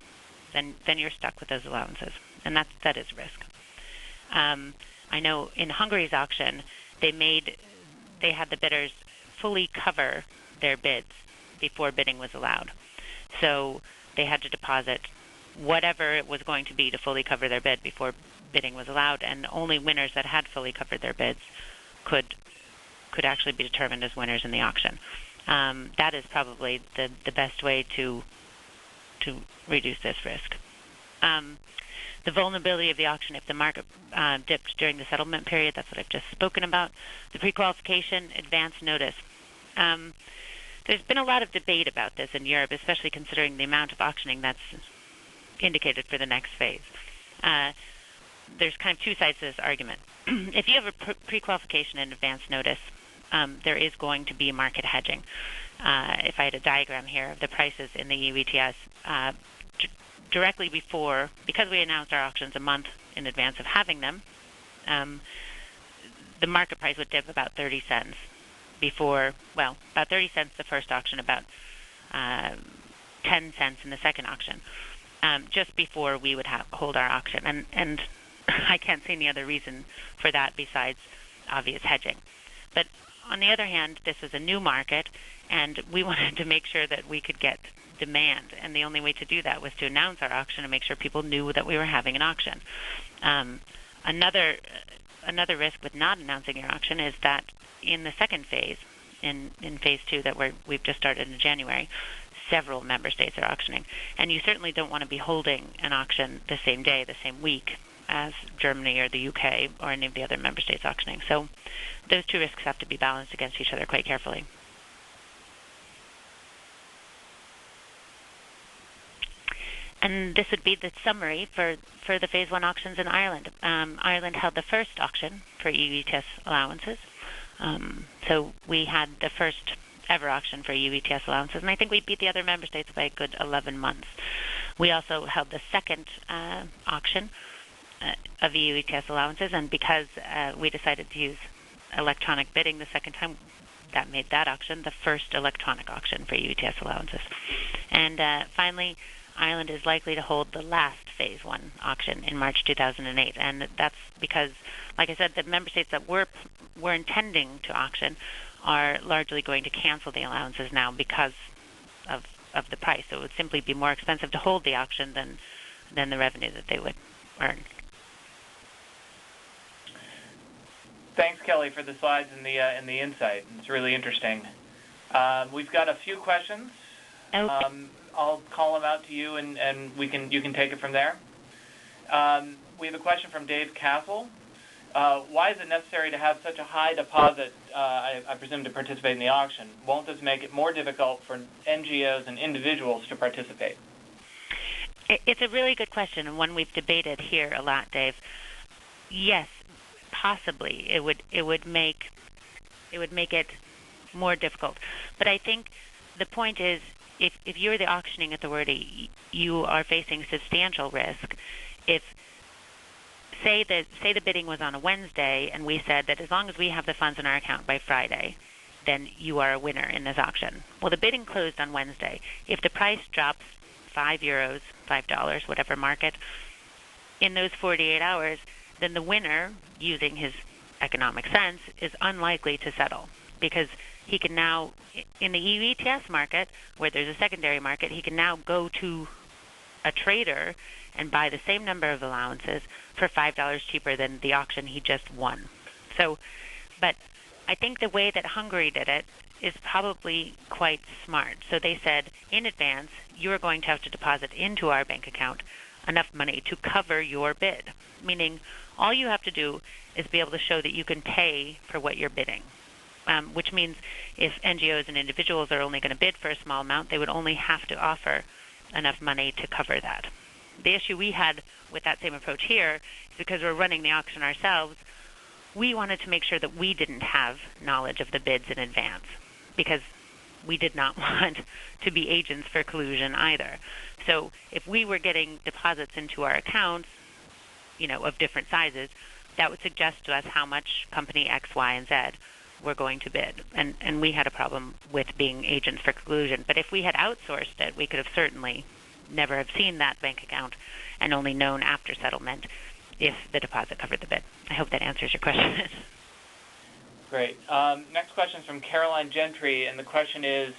then you're stuck with those allowances, and that is risk. I know in Hungary's auction, they had the bidders fully cover their bids before bidding was allowed. So they had to deposit whatever it was going to be to fully cover their bid before bidding was allowed, and only winners that had fully covered their bids could actually be determined as winners in the auction. That is probably the best way to reduce this risk. The vulnerability of the auction if the market dipped during the settlement period, that's what I've just spoken about. The pre-qualification advance notice. There's been a lot of debate about this in Europe, especially considering the amount of auctioning that's indicated for the next phase. There's kind of 2 sides to this argument. If you have a pre-qualification and advance notice, there is going to be market hedging. If I had a diagram here of the prices in the EU ETS, directly before, because we announced our auctions a month in advance of having them, the market price would dip about 30 cents before, about 30 cents the first auction, about 10 cents in the second auction, just before we would hold our auction. And I can't see any other reason for that besides obvious hedging. But on the other hand, this is a new market, and we wanted to make sure that we could get demand, and the only way to do that was to announce our auction and make sure people knew that we were having an auction. Another risk with not announcing your auction is that in the second phase, in phase 2 that we've just started in January, several member states are auctioning, and you certainly don't want to be holding an auction the same day, the same week as Germany or the UK or any of the other member states auctioning. So those 2 risks have to be balanced against each other quite carefully. And this would be the summary for the Phase 1 auctions in Ireland. Ireland held the first auction for EU ETS allowances. So we had the first ever auction for EU ETS allowances, and I think we beat the other member states by a good 11 months. We also held the second auction of EU ETS allowances, and because we decided to use electronic bidding the second time, that made that auction the first electronic auction for EU ETS allowances. And finally, Ireland is likely to hold the last Phase 1 auction in March 2008, and that's because, like I said, the member states that were intending to auction are largely going to cancel the allowances now because of the price. So it would simply be more expensive to hold the auction than the revenue that they would earn. Thanks, Kelly, for the slides and the insight. It's really interesting. We've got a few questions. Okay. I'll call them out to you, and you can take it from there. We have a question from Dave Castle. why is it necessary to have such a high deposit, I presume, to participate in the auction? Won't this make it more difficult for NGOs and individuals to participate? It's a really good question, and one we've debated here a lot, Dave. Yes, possibly it would make it more difficult. But I think the point is, if you're the auctioning authority, you are facing substantial risk. If say the bidding was on a Wednesday, and we said that as long as we have the funds in our account by Friday, then you are a winner in this auction. Well, the bidding closed on Wednesday. If the price drops €5, $5, whatever market, in those 48 hours, then the winner, using his economic sense, is unlikely to settle, because he can now, in the EU ETS market, where there's a secondary market, he can now go to a trader and buy the same number of allowances for $5 cheaper than the auction he just won. So, but I think the way that Hungary did it is probably quite smart. So they said, in advance, you are going to have to deposit into our bank account enough money to cover your bid, meaning all you have to do is be able to show that you can pay for what you're bidding, which means if NGOs and individuals are only going to bid for a small amount, they would only have to offer enough money to cover that. The issue we had with that same approach here is because we're running the auction ourselves, we wanted to make sure that we didn't have knowledge of the bids in advance, because we did not want to be agents for collusion either. So if we were getting deposits into our accounts, of different sizes, that would suggest to us how much company X, Y, and Z were going to bid. And we had a problem with being agents for collusion. But if we had outsourced it, we could have certainly never have seen that bank account and only known after settlement if the deposit covered the bid. I hope that answers your question. Great. Next question is from Caroline Gentry, and the question is,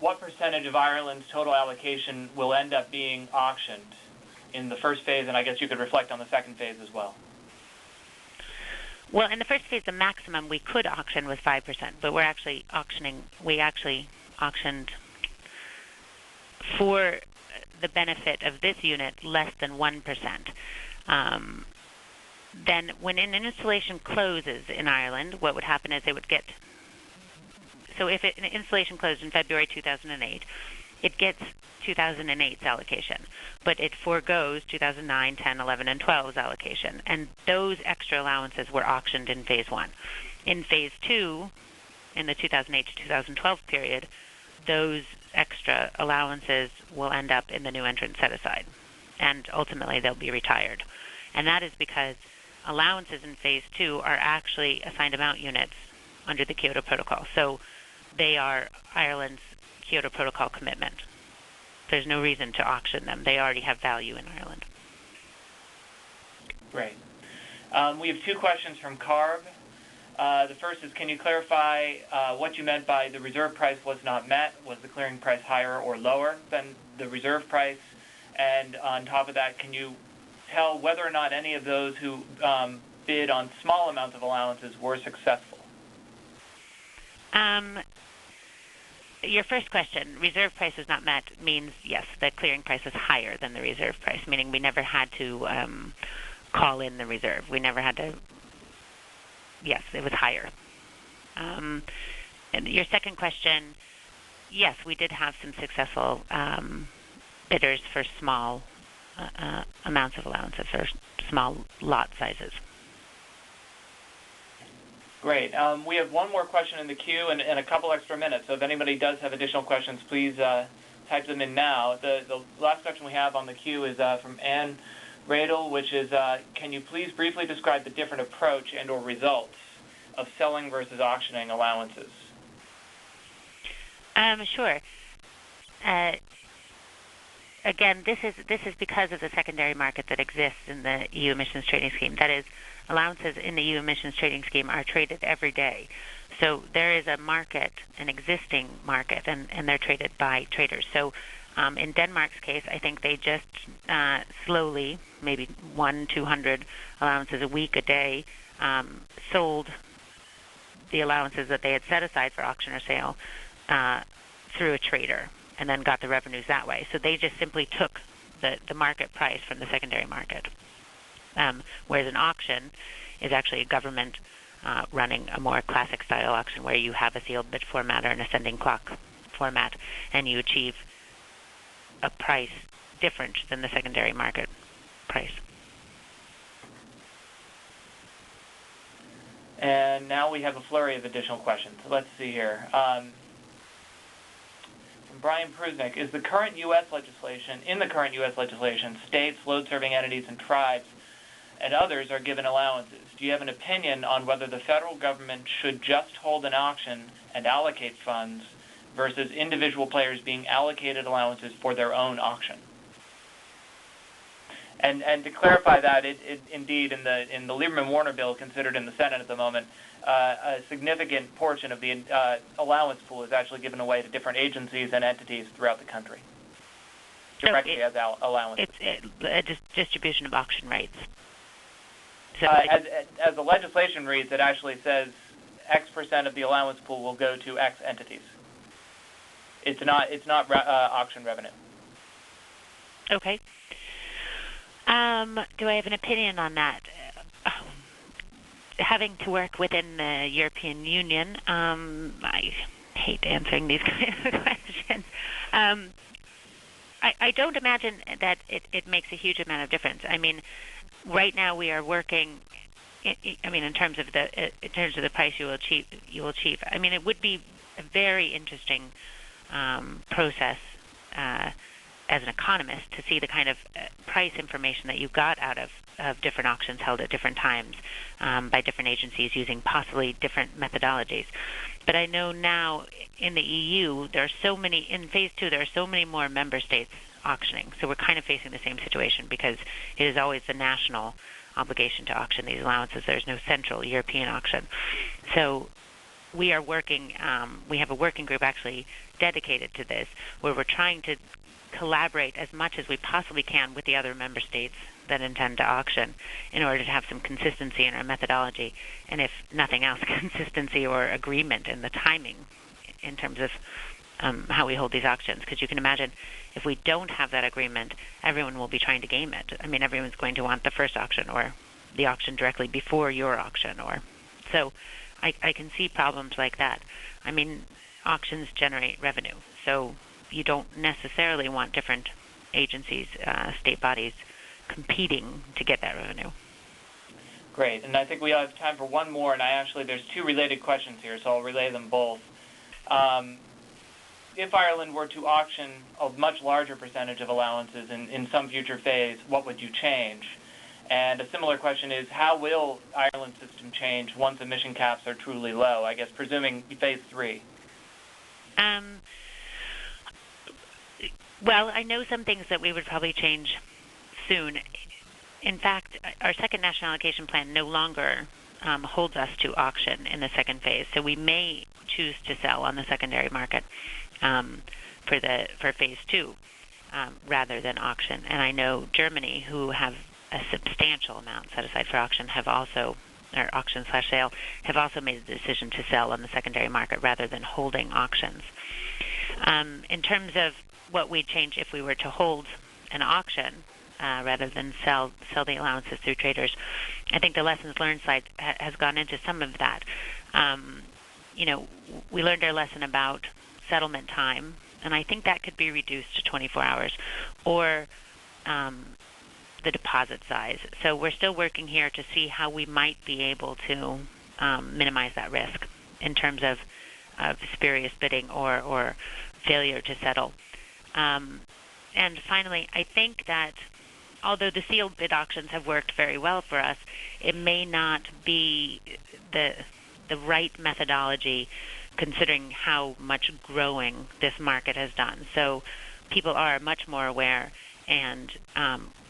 what percentage of Ireland's total allocation will end up being auctioned in the first phase? And I guess you could reflect on the second phase as well. Well, in the first phase, the maximum we could auction was 5%, but we actually auctioned for the benefit of this unit less than 1%. Then when an installation closes in Ireland, what would happen is they would get, so if an installation closed in February 2008, it gets 2008's allocation, but it forgoes 2009, 10, 11, and 12's allocation, and those extra allowances were auctioned in Phase 1. In Phase 2, in the 2008 to 2012 period, those extra allowances will end up in the new entrant set-aside, and ultimately they'll be retired. And that is because allowances in Phase 2 are actually assigned amount units under the Kyoto Protocol, so they are Ireland's Kyoto Protocol commitment. There's no reason to auction them. They already have value in Ireland. Great. We have two questions from Carb. The first is, can you clarify what you meant by the reserve price was not met? Was the clearing price higher or lower than the reserve price? And on top of that, can you tell whether or not any of those who bid on small amounts of allowances were successful? Your first question, reserve price was not met, means yes, the clearing price was higher than the reserve price, meaning we never had to call in the reserve. We never had to, yes, it was higher. And your second question, yes, we did have some successful bidders for small amounts of allowances or small lot sizes. Great. We have one more question in the queue and a couple extra minutes, so if anybody does have additional questions, please type them in now. The last question we have on the queue is from Anne Radel, which is, can you please briefly describe the different approach and or results of selling versus auctioning allowances? Sure. Again, this is because of the secondary market that exists in the EU emissions trading scheme. That is, allowances in the EU emissions trading scheme are traded every day. So there is a market, an existing market, and they're traded by traders. So in Denmark's case, I think they just slowly, maybe 100-200 allowances a week, a day, sold the allowances that they had set aside for auction or sale through a trader, and then got the revenues that way. So they just simply took the market price from the secondary market. Whereas an auction is actually a government running a more classic style auction where you have a sealed bid format or an ascending clock format, and you achieve a price different than the secondary market price. And now we have a flurry of additional questions. Let's see here. From Brian Prusnick, in the current U.S. legislation, states, load-serving entities, and tribes and others are given allowances. Do you have an opinion on whether the federal government should just hold an auction and allocate funds versus individual players being allocated allowances for their own auction? And to clarify that, it indeed in the Lieberman-Warner bill considered in the Senate at the moment, a significant portion of the allowance pool is actually given away to different agencies and entities throughout the country directly as allowances. It's a distribution of auction rights. So as the legislation reads, it actually says X percent of the allowance pool will go to X entities. It's not auction revenue. Okay. Do I have an opinion on that? Having to work within the European Union, I hate answering these kinds of questions. I don't imagine that it makes a huge amount of difference. I mean, right now we are working. In terms of the price you will achieve. I mean, it would be a very interesting process as an economist to see the kind of price information that you got out of different auctions held at different times by different agencies using possibly different methodologies. But I know now in the EU, in Phase 2, there are so many more member states auctioning. So we're kind of facing the same situation because it is always the national obligation to auction these allowances. There's no central European auction. So we are working, we have a working group actually dedicated to this where we're trying to collaborate as much as we possibly can with the other member states that intend to auction in order to have some consistency in our methodology, and if nothing else, consistency or agreement in the timing in terms of how we hold these auctions. Because you can imagine if we don't have that agreement, everyone will be trying to game it. I mean, everyone's going to want the first auction or the auction directly before your auction. So I can see problems like that. I mean, auctions generate revenue, so you don't necessarily want different agencies, state bodies, competing to get that revenue. Great, and I think we have time for one more, and there's two related questions here, so I'll relay them both. If Ireland were to auction a much larger percentage of allowances in some future phase, what would you change? And a similar question is, how will Ireland's system change once emission caps are truly low, I guess, presuming phase 3? Well, I know some things that we would probably change soon. In fact, our second national allocation plan no longer holds us to auction in the second phase, so we may choose to sell on the secondary market for phase 2 rather than auction. And I know Germany, who have a substantial amount set aside for auction, or auction/sale, have also made the decision to sell on the secondary market rather than holding auctions. In terms of what we'd change if we were to hold an auction rather than sell the allowances through traders, I think the lessons learned side has gone into some of that. We learned our lesson about settlement time, and I think that could be reduced to 24 hours, or the deposit size. So we're still working here to see how we might be able to minimize that risk in terms of spurious bidding or failure to settle. And finally, I think that although the sealed bid auctions have worked very well for us, it may not be the right methodology considering how much growing this market has done. So people are much more aware, and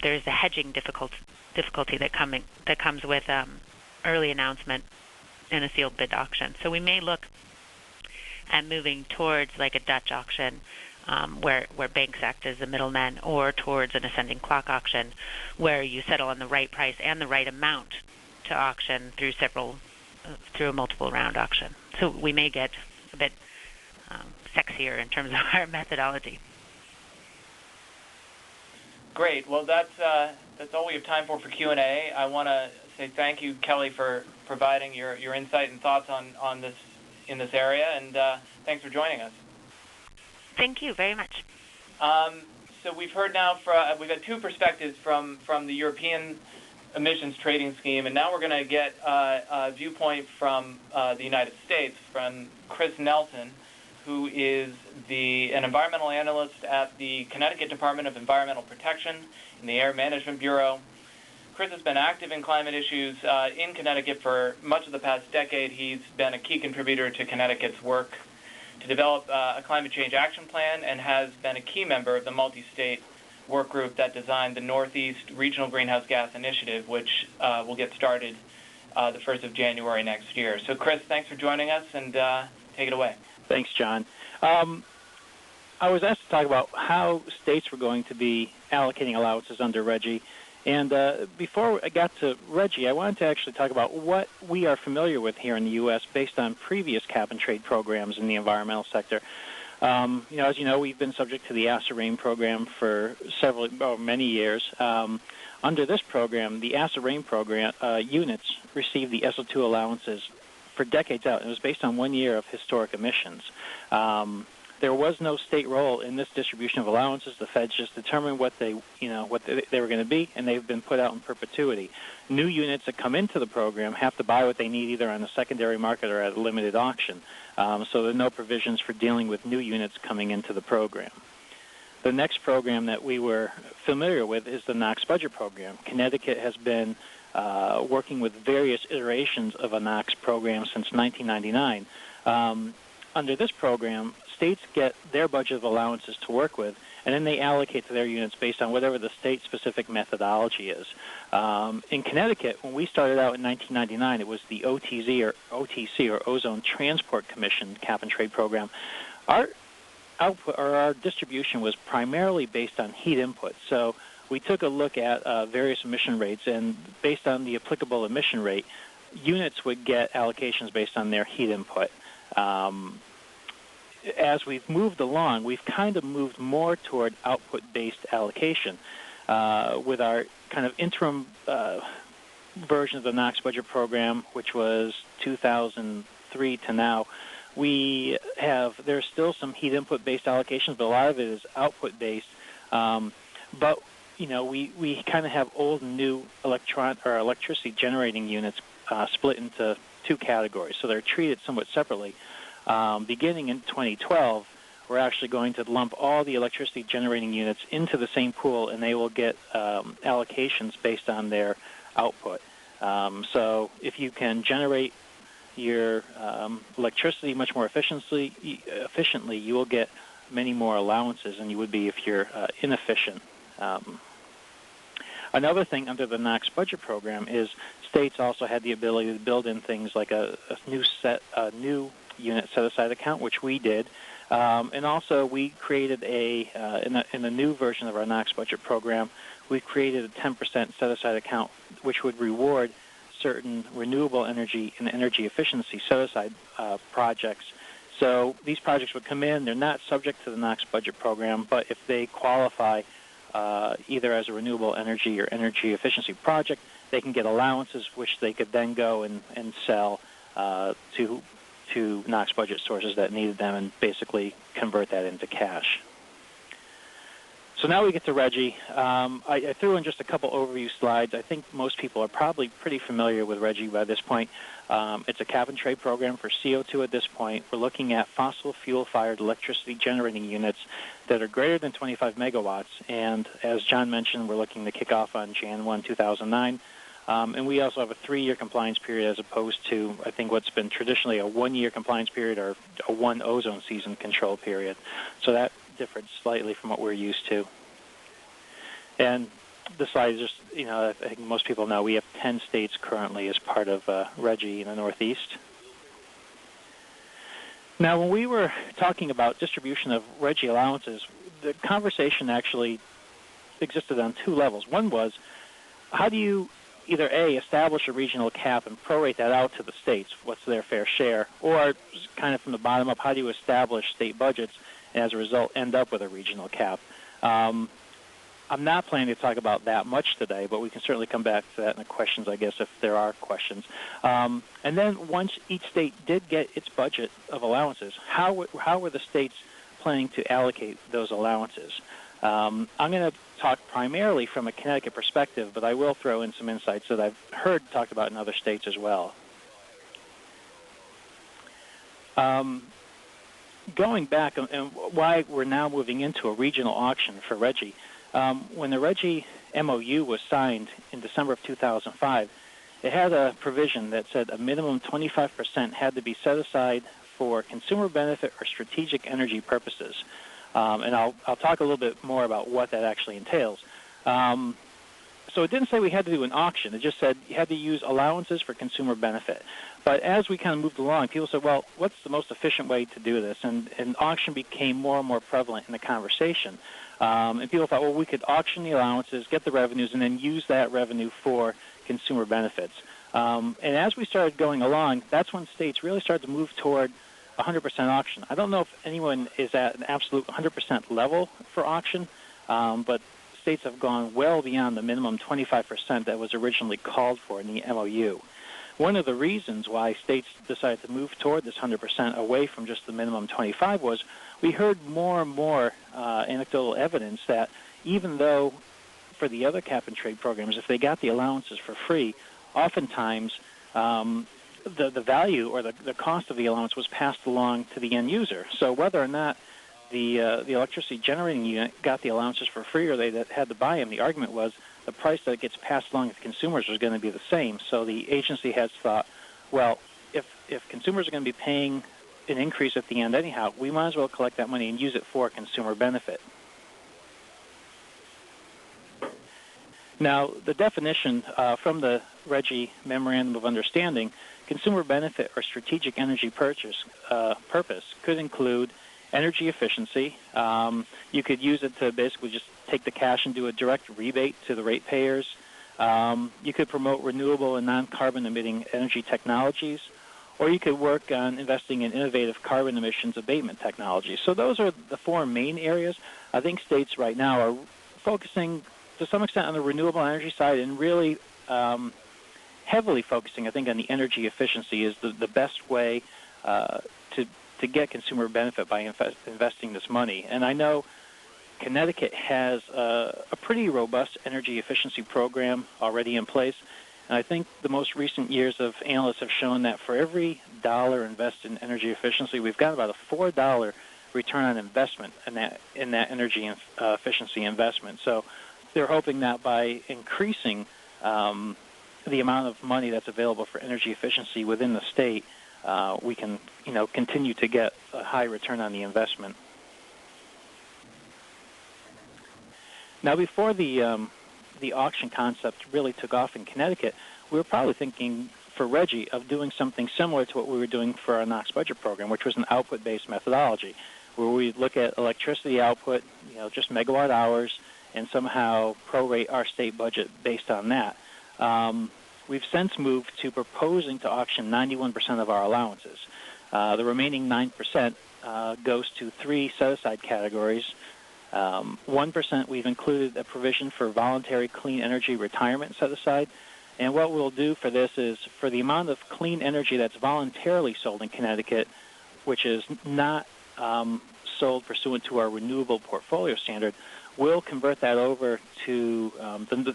there's a hedging difficulty that comes with early announcement in a sealed bid auction. So we may look at moving towards like a Dutch auction where banks act as the middlemen, or towards an ascending clock auction where you settle on the right price and the right amount to auction through a multiple round auction. So we may get a bit sexier in terms of our methodology. Great. Well, that's that's all we have time for Q&A. I want to say thank you, Kelly, for providing your insight and thoughts on this in this area, and thanks for joining us. Thank you very much. So we've heard now we've got two perspectives from the European emissions trading scheme, and now we're going to get a viewpoint from the United States from Chris Nelson, who is an environmental analyst at the Connecticut Department of Environmental Protection in the Air Management Bureau. Chris has been active in climate issues in Connecticut for much of the past decade. He's been a key contributor to Connecticut's work to develop a climate change action plan and has been a key member of the multi-state work group that designed the Northeast Regional Greenhouse Gas Initiative, which will get started the 1st of January next year. So, Chris, thanks for joining us, and take it away. Thanks, John. I was asked to talk about how states were going to be allocating allowances under RGGI. And before I got to RGGI, I wanted to actually talk about what we are familiar with here in the U.S. based on previous cap-and-trade programs in the environmental sector. As you know, we've been subject to the ASSA-RAIN program for many years. Under this program, the ASSA-RAIN program units received the SO2 allowances for decades out. It was based on 1 year of historic emissions. There was no state role in this distribution of allowances. The feds just determined what they were going to be, and they've been put out in perpetuity. New units that come into the program have to buy what they need either on the secondary market or at a limited auction. So there are no provisions for dealing with new units coming into the program. The next program that we were familiar with is the NOx budget program. Connecticut has been working with various iterations of a NOx program since 1999. Under this program, states get their budget of allowances to work with, and then they allocate to their units based on whatever the state-specific methodology is. In Connecticut, when we started out in 1999, it was the OTC, or Ozone Transport Commission cap-and-trade program. Our output, or our distribution, was primarily based on heat input. So we took a look at various emission rates, and based on the applicable emission rate, units would get allocations based on their heat input. As we've moved along, we've kind of moved more toward output-based allocation. With our kind of interim version of the NOx budget program, which was 2003 to now, there's still some heat input-based allocations, but a lot of it is output-based. But we kind of have old and new electricity generating units split into two categories, so they're treated somewhat separately. Beginning in 2012, we're actually going to lump all the electricity generating units into the same pool, and they will get allocations based on their output. So if you can generate your electricity much more efficiently, you will get many more allowances than you would be if you're inefficient. Another thing under the NOx budget program is states also had the ability to build in things like a new unit set-aside account, which we did. And also we created in a new version of our NOx budget program, we created a 10% set-aside account, which would reward certain renewable energy and energy efficiency set-aside projects. So these projects would come in. They're not subject to the NOx budget program, but if they qualify either as a renewable energy or energy efficiency project, they can get allowances, which they could then go and sell to NOx budget sources that needed them and basically convert that into cash. So now we get to RGGI. I threw in just a couple overview slides. I think most people are probably pretty familiar with RGGI by this point. It's a cap-and-trade program for CO2 at this point. We're looking at fossil fuel-fired electricity generating units that are greater than 25 megawatts. And as John mentioned, we're looking to kick off on Jan 1, 2009. And we also have a 3-year compliance period as opposed to, I think, what's been traditionally a 1-year compliance period or a 1 ozone season control period. So that differed slightly from what we're used to. And the slide is just, I think most people know we have 10 states currently as part of RGGI in the Northeast. Now, when we were talking about distribution of RGGI allowances, the conversation actually existed on two levels. One was, how do you either A, establish a regional cap and prorate that out to the states, what's their fair share, or kind of from the bottom up, how do you establish state budgets and as a result end up with a regional cap? I'm not planning to talk about that much today, but we can certainly come back to that in the questions, I guess, if there are questions. And then once each state did get its budget of allowances, how were the states planning to allocate those allowances? I'm going to talk primarily from a Connecticut perspective, but I will throw in some insights that I've heard talked about in other states as well. Going back and why we're now moving into a regional auction for RGGI, when the RGGI MOU was signed in December of 2005, it had a provision that said a minimum 25% had to be set aside for consumer benefit or strategic energy purposes. And I'll talk a little bit more about what that actually entails. So it didn't say we had to do an auction. It just said you had to use allowances for consumer benefit. But as we kind of moved along, people said, well, what's the most efficient way to do this? And auction became more and more prevalent in the conversation. And people thought, well, we could auction the allowances, get the revenues, and then use that revenue for consumer benefits. And as we started going along, that's when states really started to move toward 100% auction. I don't know if anyone is at an absolute 100% level for auction, but states have gone well beyond the minimum 25% that was originally called for in the MOU. One of the reasons why states decided to move toward this 100% away from just the minimum 25 was we heard more and more anecdotal evidence that even though for the other cap-and-trade programs, if they got the allowances for free, oftentimes the value or the cost of the allowance was passed along to the end user. So whether or not the electricity generating unit got the allowances for free or they had to buy them, the argument was the price that gets passed along to consumers was going to be the same. So the agency has thought, well, if consumers are going to be paying an increase at the end anyhow, we might as well collect that money and use it for consumer benefit. Now, the definition from the RGGI Memorandum of Understanding, consumer benefit or strategic energy purpose could include energy efficiency. You could use it to basically just take the cash and do a direct rebate to the ratepayers. You could promote renewable and non-carbon emitting energy technologies, or you could work on investing in innovative carbon emissions abatement technologies. So those are the four main areas. I think states right now are focusing to some extent on the renewable energy side and really heavily focusing, I think, on the energy efficiency is the best way to get consumer benefit by investing this money. And I know Connecticut has a pretty robust energy efficiency program already in place. And I think the most recent years of analysts have shown that for every dollar invested in energy efficiency, we've got about a $4 return on investment in that energy efficiency investment. So they're hoping that by increasing the amount of money that's available for energy efficiency within the state, we can, continue to get a high return on the investment. Now, before the auction concept really took off in Connecticut, we were probably thinking for RGGI of doing something similar to what we were doing for our NOx budget program, which was an output-based methodology, where we look at electricity output, just megawatt hours, and somehow prorate our state budget based on that. We've since moved to proposing to auction 91% of our allowances. The remaining 9% goes to three set-aside categories. 1%, we've included a provision for voluntary clean energy retirement set-aside. And what we'll do for this is for the amount of clean energy that's voluntarily sold in Connecticut, which is not sold pursuant to our renewable portfolio standard, we'll convert that over to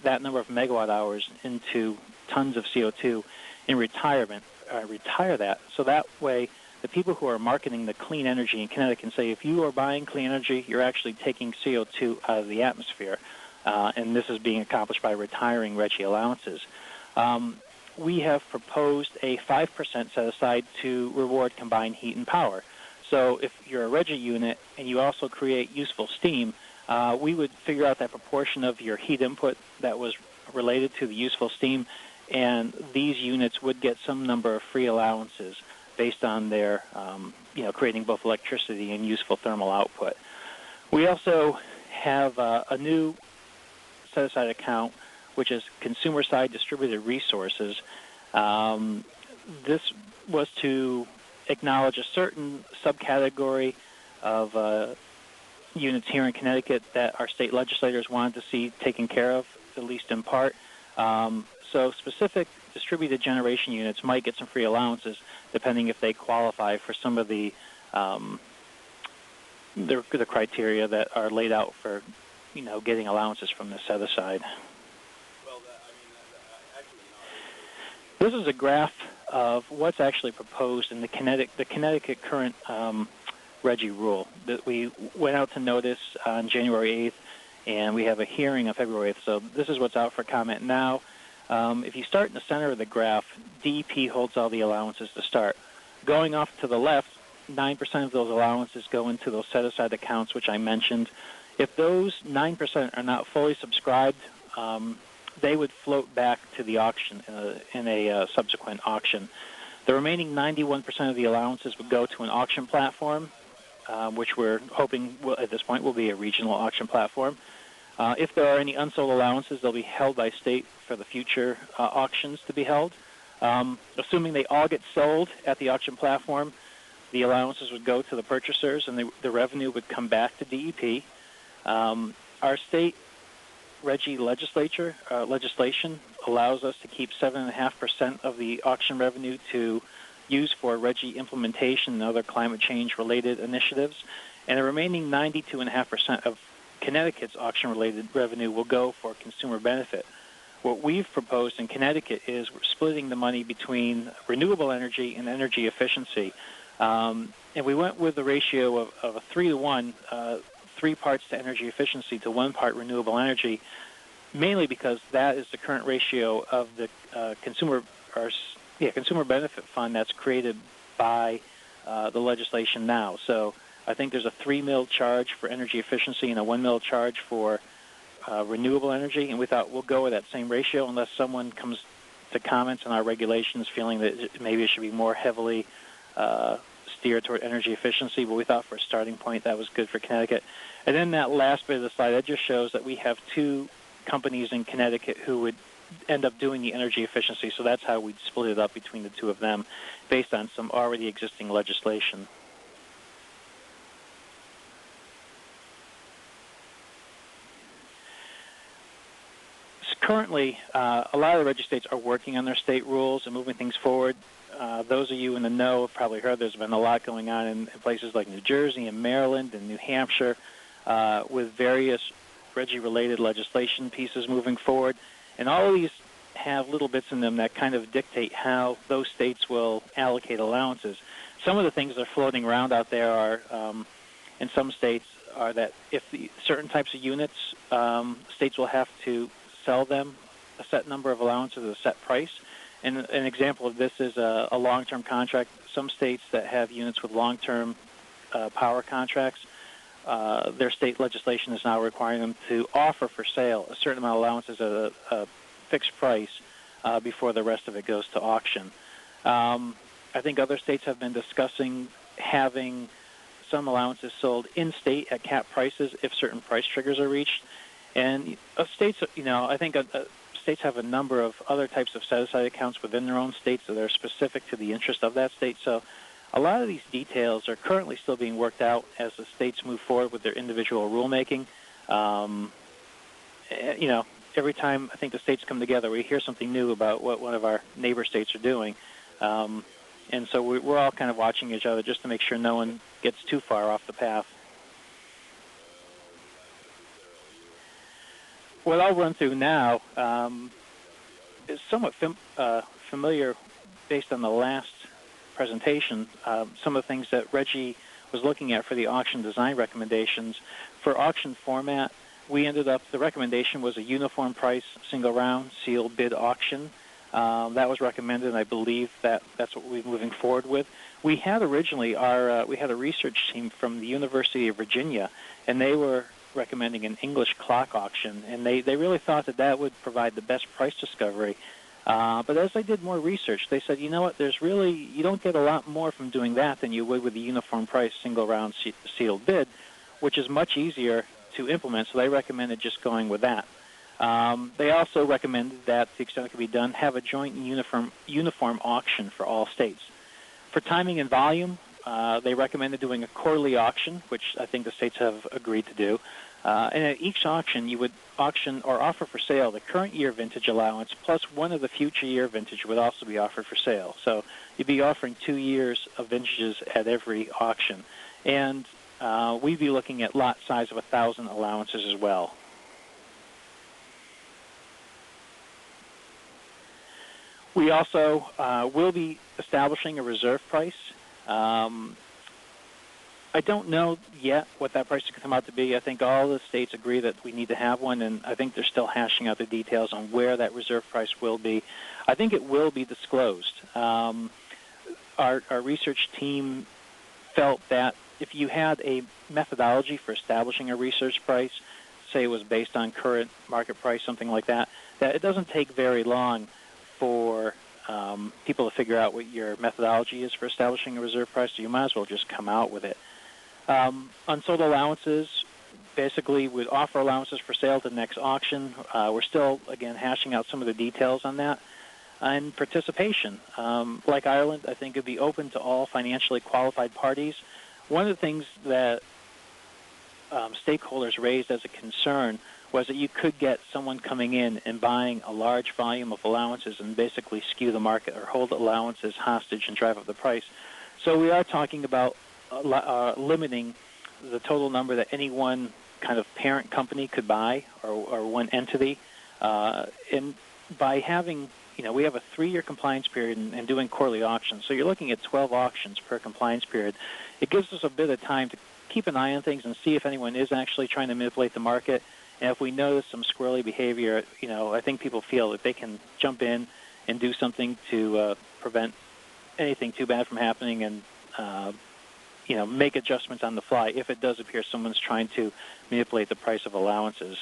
that number of megawatt hours into tons of CO2 in retire that. So that way, the people who are marketing the clean energy in Connecticut can say, if you are buying clean energy, you're actually taking CO2 out of the atmosphere. And this is being accomplished by retiring RGGI allowances. We have proposed a 5% set-aside to reward combined heat and power. So if you're a RGGI unit and you also create useful steam, we would figure out that proportion of your heat input that was related to the useful steam, and these units would get some number of free allowances based on their, creating both electricity and useful thermal output. We also have a new set-aside account, which is consumer-side distributed resources. This was to acknowledge a certain subcategory of units here in Connecticut that our state legislators wanted to see taken care of, at least in part. So specific distributed generation units might get some free allowances, depending if they qualify for some of the criteria that are laid out for, getting allowances from the set aside. This is a graph of what's actually proposed in the Connecticut current RGGI rule that we went out to notice on January 8th, and we have a hearing on February 8th. So this is what's out for comment now. If you start in the center of the graph, DEP holds all the allowances to start. Going off to the left, 9% of those allowances go into those set-aside accounts, which I mentioned. If those 9% are not fully subscribed, they would float back to the auction in a subsequent auction. The remaining 91% of the allowances would go to an auction platform, which we're hoping at this point will be a regional auction platform. If there are any unsold allowances, they'll be held by state for the future auctions to be held. Assuming they all get sold at the auction platform, the allowances would go to the purchasers, and the revenue would come back to DEP. Our state RGGI legislation allows us to keep 7.5% of the auction revenue to use for RGGI implementation and other climate change-related initiatives, and the remaining 92.5% of Connecticut's auction-related revenue will go for consumer benefit. What we've proposed in Connecticut is we're splitting the money between renewable energy and energy efficiency. And we went with the ratio of a 3-to-1, 3 parts to energy efficiency to 1 part renewable energy, mainly because that is the current ratio of the consumer benefit fund that's created by the legislation now. So I think there's a 3 mil charge for energy efficiency and a 1 mil charge for renewable energy, and we thought we'll go with that same ratio unless someone comes to comments on our regulations feeling that maybe it should be more heavily steered toward energy efficiency, but we thought for a starting point that was good for Connecticut. And then that last bit of the slide, that just shows that we have 2 companies in Connecticut who would end up doing the energy efficiency, so that's how we'd split it up between the 2 of them based on some already existing legislation. Currently, a lot of the RGGI states are working on their state rules and moving things forward. Those of you in the know have probably heard there's been a lot going on in places like New Jersey and Maryland and New Hampshire with various RGGI-related legislation pieces moving forward. And all of these have little bits in them that kind of dictate how those states will allocate allowances. Some of the things that are floating around out there are, in some states, are that if certain types of units, states will have to sell them a set number of allowances at a set price. And an example of this is a long-term contract. Some states that have units with long-term power contracts, their state legislation is now requiring them to offer for sale a certain amount of allowances at a fixed price before the rest of it goes to auction. I think other states have been discussing having some allowances sold in-state at cap prices if certain price triggers are reached. And states, I think states have a number of other types of set-aside accounts within their own states that are specific to the interest of that state. So a lot of these details are currently still being worked out as the states move forward with their individual rulemaking. Every time I think the states come together, we hear something new about what one of our neighbor states are doing. And so we're all kind of watching each other just to make sure no one gets too far off the path. What I'll run through now is somewhat familiar based on the last presentation, some of the things that RGGI was looking at for the auction design recommendations. For auction format, the recommendation was a uniform price, single round, sealed bid auction. That was recommended, and I believe that's what we're moving forward with. We had originally we had a research team from the University of Virginia, and they were recommending an English clock auction, and they really thought that would provide the best price discovery. But as I did more research, they said, you know what, you don't get a lot more from doing that than you would with the uniform price single round sealed bid, which is much easier to implement, so they recommended just going with that. They also recommended that, to the extent it could be done, have a joint uniform auction for all states. For timing and volume, they recommended doing a quarterly auction, which I think the states have agreed to do. And at each auction, you would auction or offer for sale the current year vintage allowance, plus one of the future year vintage would also be offered for sale. So you'd be offering 2 years of vintages at every auction. And we'd be looking at lot size of 1,000 allowances as well. We also will be establishing a reserve price. I don't know yet what that price is going to come out to be. I think all the states agree that we need to have one, and I think they're still hashing out the details on where that reserve price will be. I think it will be disclosed. Our research team felt that if you had a methodology for establishing a research price, say it was based on current market price, something like that, that it doesn't take very long for people to figure out what your methodology is for establishing a reserve price, so you might as well just come out with it. Unsold allowances, basically we'd offer allowances for sale at the next auction. We're still, again, hashing out some of the details on that. And participation. Like Ireland, I think it would be open to all financially qualified parties. One of the things that stakeholders raised as a concern was that you could get someone coming in and buying a large volume of allowances and basically skew the market or hold allowances hostage and drive up the price. So we are talking about limiting the total number that any one kind of parent company could buy or one entity. And by having, we have a 3-year compliance period and doing quarterly auctions. So you're looking at 12 auctions per compliance period. It gives us a bit of time to keep an eye on things and see if anyone is actually trying to manipulate the market. And if we notice some squirrely behavior, I think people feel that they can jump in and do something to prevent anything too bad from happening and, make adjustments on the fly if it does appear someone's trying to manipulate the price of allowances.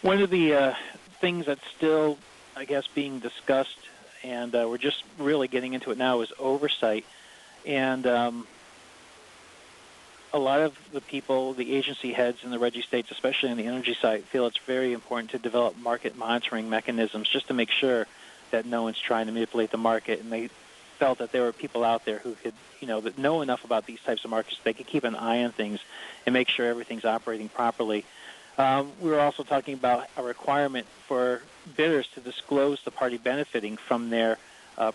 One of the things that's still, I guess, being discussed, and we're just really getting into it now, is oversight. And a lot of the people, the agency heads in the RGGI states, especially on the energy side, feel it's very important to develop market monitoring mechanisms just to make sure that no one's trying to manipulate the market. And they felt that there were people out there who could, that know enough about these types of markets, they could keep an eye on things and make sure everything's operating properly. We were also talking about a requirement for bidders to disclose the party benefiting from their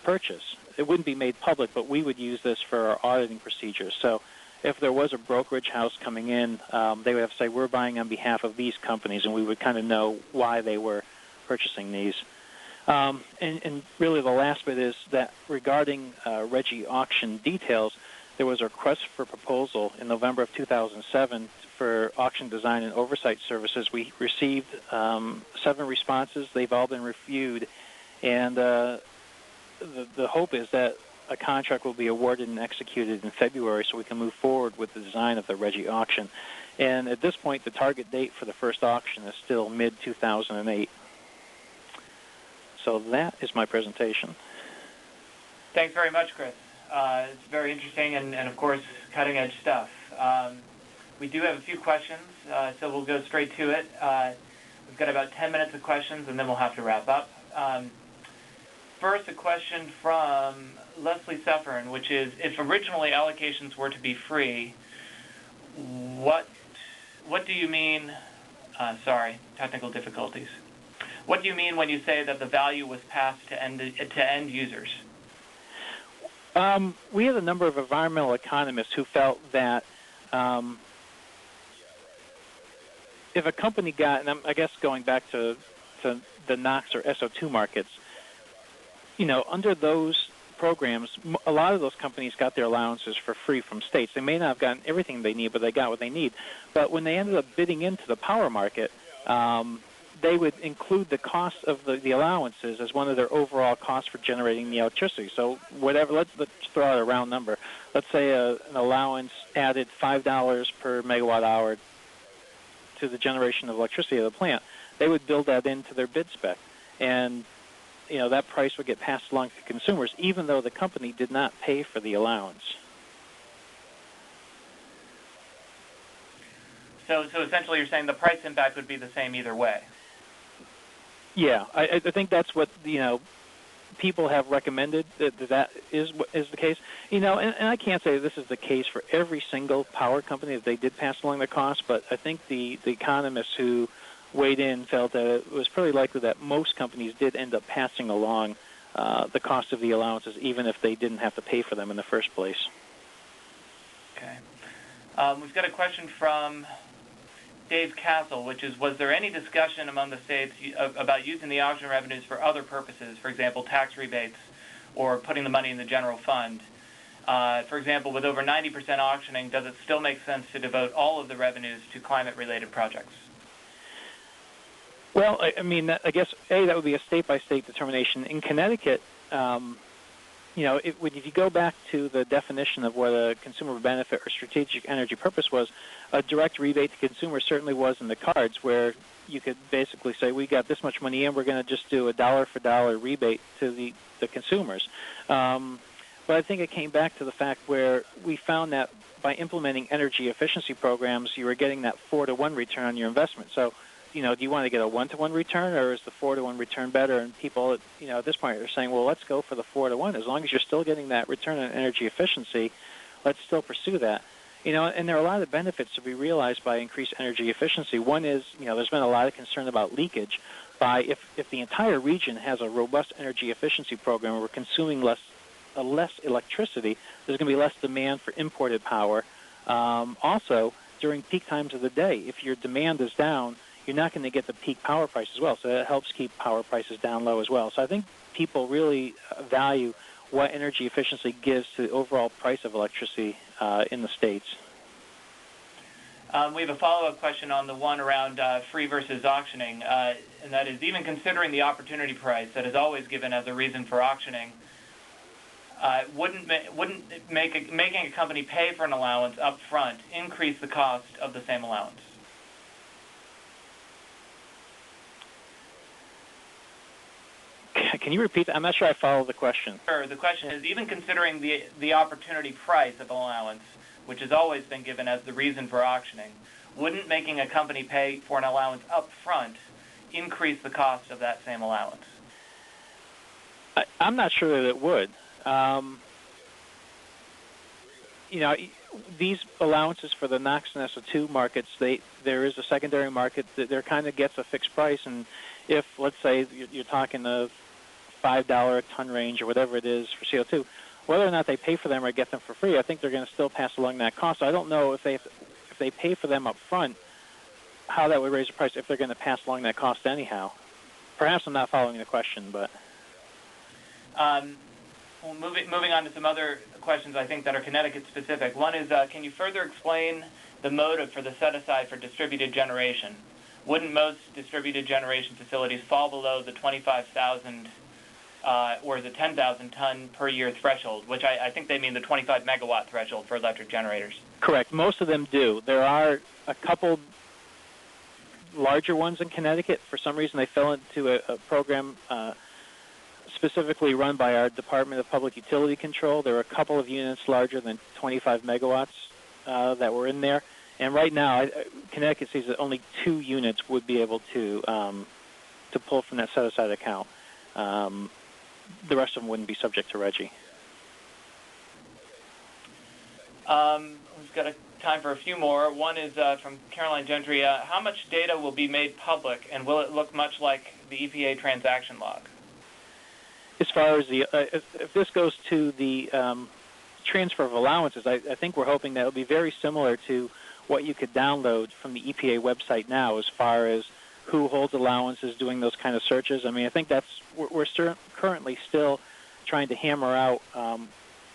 purchase. It wouldn't be made public, but we would use this for our auditing procedures. So if there was a brokerage house coming in, they would have to say, we're buying on behalf of these companies, and we would kind of know why they were purchasing these. And really the last bit is that regarding RGGI auction details, there was a request for proposal in November of 2007 for auction design and oversight services. We received 7 responses. They've all been reviewed, and the hope is that a contract will be awarded and executed in February so we can move forward with the design of the RGGI auction. And at this point, the target date for the first auction is still mid-2008. So that is my presentation. Thanks very much, Chris. It's very interesting and of course, cutting-edge stuff. We do have a few questions, so we'll go straight to it. We've got about 10 minutes of questions, and then we'll have to wrap up. First, a question from Leslie Suffern, which is, if originally allocations were to be free, what do you mean, technical difficulties. What do you mean when you say that the value was passed to end users? We had a number of environmental economists who felt that if a company got, and I guess going back to the NOx or SO2 markets, under those programs, a lot of those companies got their allowances for free from states. They may not have gotten everything they need, but they got what they need. But when they ended up bidding into the power market, they would include the cost of the allowances as one of their overall costs for generating the electricity. So whatever, let's throw out a round number. Let's say an allowance added $5 per megawatt hour to the generation of electricity of the plant. They would build that into their bid spec. And that price would get passed along to consumers, even though the company did not pay for the allowance. So essentially you're saying the price impact would be the same either way. Yeah, I think that's what, people have recommended that is the case. And I can't say this is the case for every single power company that they did pass along the cost, but I think the economists who weighed in felt that it was pretty likely that most companies did end up passing along the cost of the allowances, even if they didn't have to pay for them in the first place. Okay. We've got a question from Dave Castle, which is, was there any discussion among the states about using the auction revenues for other purposes, for example, tax rebates or putting the money in the general fund? For example, with over 90% auctioning, does it still make sense to devote all of the revenues to climate-related projects? Well, I guess, that would be a state-by-state determination. In Connecticut, if you go back to the definition of what a consumer benefit or strategic energy purpose was, a direct rebate to consumers certainly was in the cards, where you could basically say, we got this much money in, we're going to just do a dollar-for-dollar rebate to the consumers. But I think it came back to the fact where we found that by implementing energy efficiency programs, you were getting that 4-to-1 return on your investment. So, do you want to get a 1-to-1 return, or is the 4-to-1 return better? And people, at this point are saying, well, let's go for the 4-to-1. As long as you're still getting that return on energy efficiency, let's still pursue that. And there are a lot of benefits to be realized by increased energy efficiency. One is, there's been a lot of concern about leakage. If the entire region has a robust energy efficiency program where we're consuming less electricity, there's going to be less demand for imported power. Also, during peak times of the day, if your demand is down, you're not going to get the peak power price as well. So that helps keep power prices down low as well. So I think people really value what energy efficiency gives to the overall price of electricity in the states. We have a follow-up question on the one around free versus auctioning, and that is, even considering the opportunity price that is always given as a reason for auctioning, wouldn't making a company pay for an allowance up front increase the cost of the same allowance? Can you repeat that? I'm not sure I follow the question. Sure. The question is, even considering the opportunity price of an allowance, which has always been given as the reason for auctioning, wouldn't making a company pay for an allowance up front increase the cost of that same allowance? I'm not sure that it would. These allowances for the NOx and SO2 markets, there is a secondary market that there kind of gets a fixed price, and if, let's say, you're talking the $5 a ton range or whatever it is for CO2, whether or not they pay for them or get them for free, I think they're going to still pass along that cost. So I don't know if they pay for them up front, how that would raise the price if they're going to pass along that cost anyhow. Perhaps I'm not following the question, but... moving on to some other questions I think that are Connecticut-specific. One is, can you further explain the motive for the set-aside for distributed generation? Wouldn't most distributed generation facilities fall below the 25,000 or the 10,000 ton per year threshold, which I think they mean the 25 megawatt threshold for electric generators? Correct. Most of them do. There are a couple larger ones in Connecticut. For some reason, they fell into a program specifically run by our Department of Public Utility Control. There are a couple of units larger than 25 megawatts that were in there. And right now, Connecticut sees that only 2 units would be able to pull from that set-aside account. The rest of them wouldn't be subject to RGGI. We've got time for a few more. One is from Caroline Gentry. How much data will be made public, and will it look much like the EPA transaction log? As far as if this goes to the transfer of allowances, I think we're hoping that it will be very similar to what you could download from the EPA website now as far as who holds allowances, doing those kind of searches. I mean, I think we're currently still trying to hammer out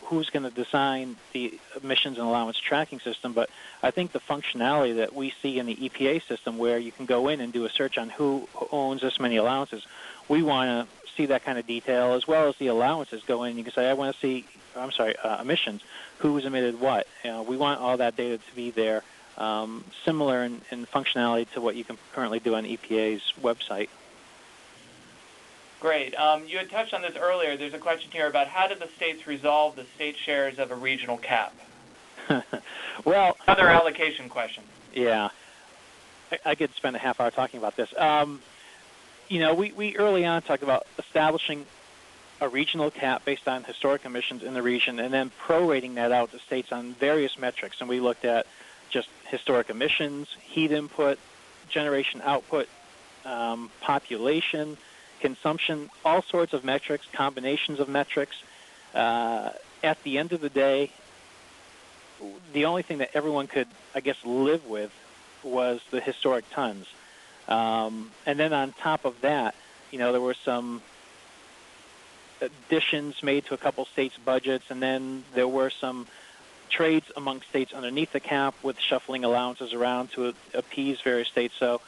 who's going to design the emissions and allowance tracking system, but I think the functionality that we see in the EPA system where you can go in and do a search on who owns this many allowances, we want to see that kind of detail as well as the allowances go in. You can say, I want to see, emissions, who's emitted what. We want all that data to be there. Similar in functionality to what you can currently do on EPA's website. Great. You had touched on this earlier. There's a question here about how did the states resolve the state shares of a regional cap? Well, another allocation question. Yeah. I could spend a half hour talking about this. We early on talked about establishing a regional cap based on historic emissions in the region, and then prorating that out to states on various metrics. And we looked at just historic emissions, heat input, generation output, population, consumption, all sorts of metrics, combinations of metrics. At the end of the day, the only thing that everyone could, I guess, live with was the historic tons. And then on top of that, there were some additions made to a couple states' budgets, and then there were some trades among states underneath the cap with shuffling allowances around to appease various states. So,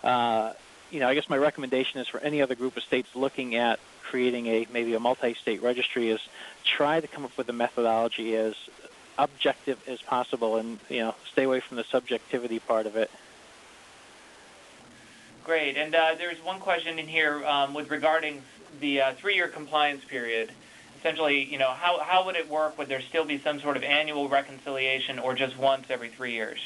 I guess my recommendation is for any other group of states looking at creating maybe a multi-state registry is try to come up with a methodology as objective as possible, and stay away from the subjectivity part of it. Great. And there's one question in here with regarding the 3-year compliance period. Essentially, how would it work? Would there still be some sort of annual reconciliation, or just once every 3 years?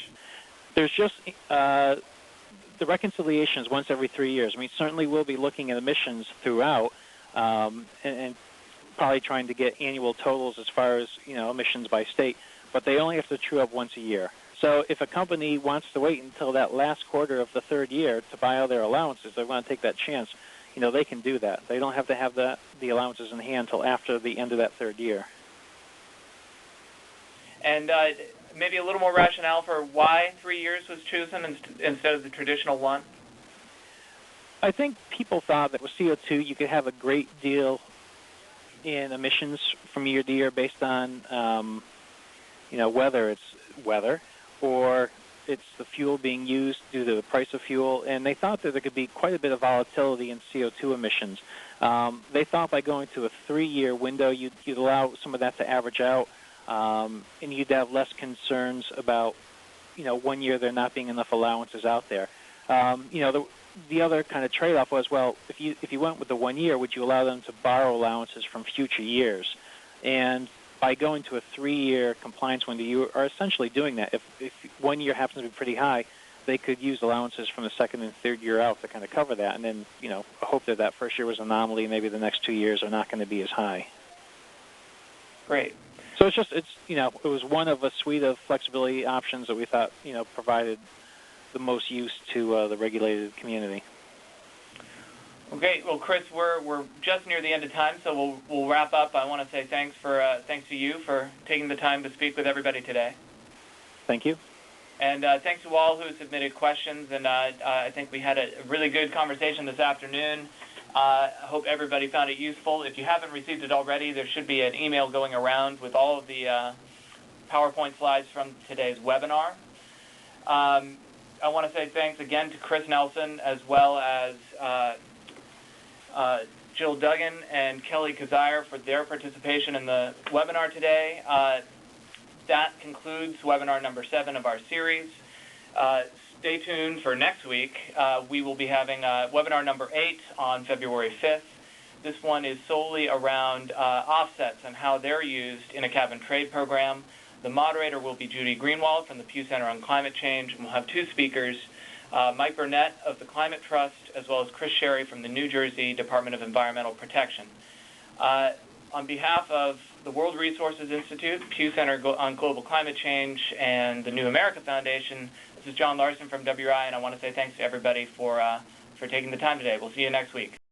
There's just the reconciliation is once every 3 years. I mean, certainly we'll be looking at emissions throughout, and probably trying to get annual totals as far as emissions by state, but they only have to true up once a year. So if a company wants to wait until that last quarter of the 3rd year to buy all their allowances, they want to take that chance, they can do that. They don't have to have the allowances in hand until after the end of that 3rd year. And maybe a little more rationale for why 3 years was chosen instead of the traditional one? I think people thought that with CO2 you could have a great deal in emissions from year to year based on, whether it's weather or it's the fuel being used due to the price of fuel, and they thought that there could be quite a bit of volatility in CO2 emissions. They thought by going to a 3-year window, you'd allow some of that to average out, and you'd have less concerns about, 1 year there not being enough allowances out there. The other kind of trade-off was, well, if you went with the 1 year, would you allow them to borrow allowances from future years? And by going to a 3-year compliance window, you are essentially doing that. If 1 year happens to be pretty high, they could use allowances from the 2nd and 3rd year out to kind of cover that, and then hope that first year was an anomaly, and maybe the next 2 years are not going to be as high. Great. So it was one of a suite of flexibility options that we thought provided the most use to the regulated community. Okay, well, Chris, we're just near the end of time, so we'll wrap up. I want to say thanks to you for taking the time to speak with everybody today. Thank you. And thanks to all who submitted questions. And I think we had a really good conversation this afternoon. I hope everybody found it useful. If you haven't received it already, there should be an email going around with all of the PowerPoint slides from today's webinar. I want to say thanks again to Chris Nelson, as well as Jill Duggan and Kelly Kazire for their participation in the webinar today. That concludes webinar number 7 of our series. Stay tuned for next week. We will be having webinar number 8 on February 5th. This one is solely around offsets and how they're used in a cap-and-trade program. The moderator will be Judy Greenwald from the Pew Center on Climate Change, and we'll have 2 speakers, Mike Burnett of the Climate Trust, as well as Chris Sherry from the New Jersey Department of Environmental Protection. On behalf of the World Resources Institute, Pew Center on Global Climate Change, and the New America Foundation, this is John Larson from WRI, and I want to say thanks to everybody for taking the time today. We'll see you next week.